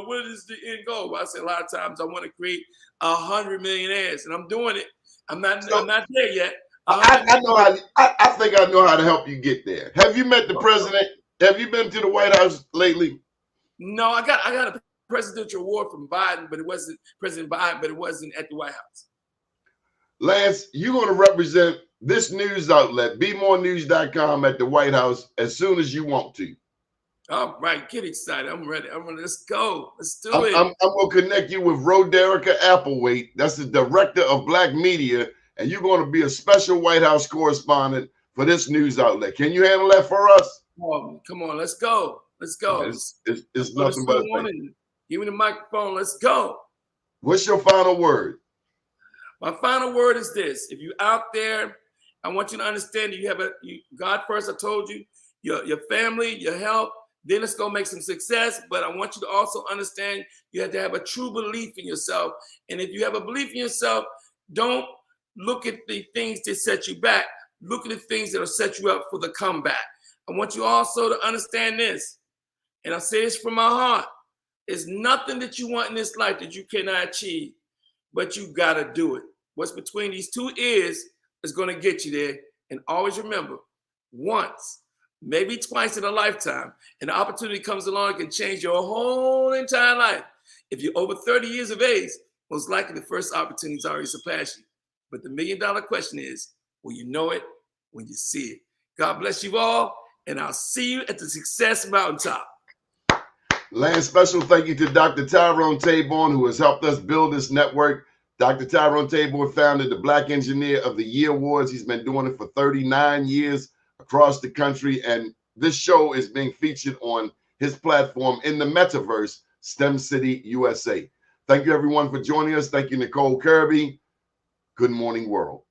what is the end goal? Well, I say a lot of times I want to create 100 millionaires, and I'm doing it. I'm not there yet. I think I know how to help you get there. Have you met the president? Have you been to the White House lately? No, I got a presidential award from Biden, but it wasn't President Biden, but it wasn't at the White House. Lance, you're going to represent this news outlet, BeMoreNews.com, at the White House as soon as you want to. All right, get excited. I'm ready. Let's go. Let's do it. I'm going to connect you with Roderica Applewhite. That's the director of Black Media, and you're going to be a special White House correspondent for this news outlet. Can you handle that for us? Come on. Let's go. Let's go. It's nothing but give me the microphone. Let's go. What's your final word? My final word is this. If you're out there, I want you to understand that you have God first. I told you, your family, your health, Then let's go make some success. But I want you to also understand you have to have a true belief in yourself. And if you have a belief in yourself, don't look at the things that set you back. Look at the things that will set you up for the comeback. I want you also to understand this, and I say this from my heart. There's nothing that you want in this life that you cannot achieve, but you got to do it. What's between these two ears is going to get you there. And always remember, once, maybe twice in a lifetime, an opportunity comes along that can change your whole entire life. If you're over 30 years of age, most likely the first opportunity's already surpassed you. But the $1 million question is, will you know it when you see it? God bless you all, and I'll see you at the Success Mountaintop. Land special thank you to Dr. Tyrone Taborn, who has helped us build this network. Dr. Tyrone Taborn founded the Black Engineer of the Year Awards. He's been doing it for 39 years across the country, and this show is being featured on his platform in the metaverse, STEM City, USA. Thank you, everyone, for joining us. Thank you, Nicole Kirby. Good morning, world.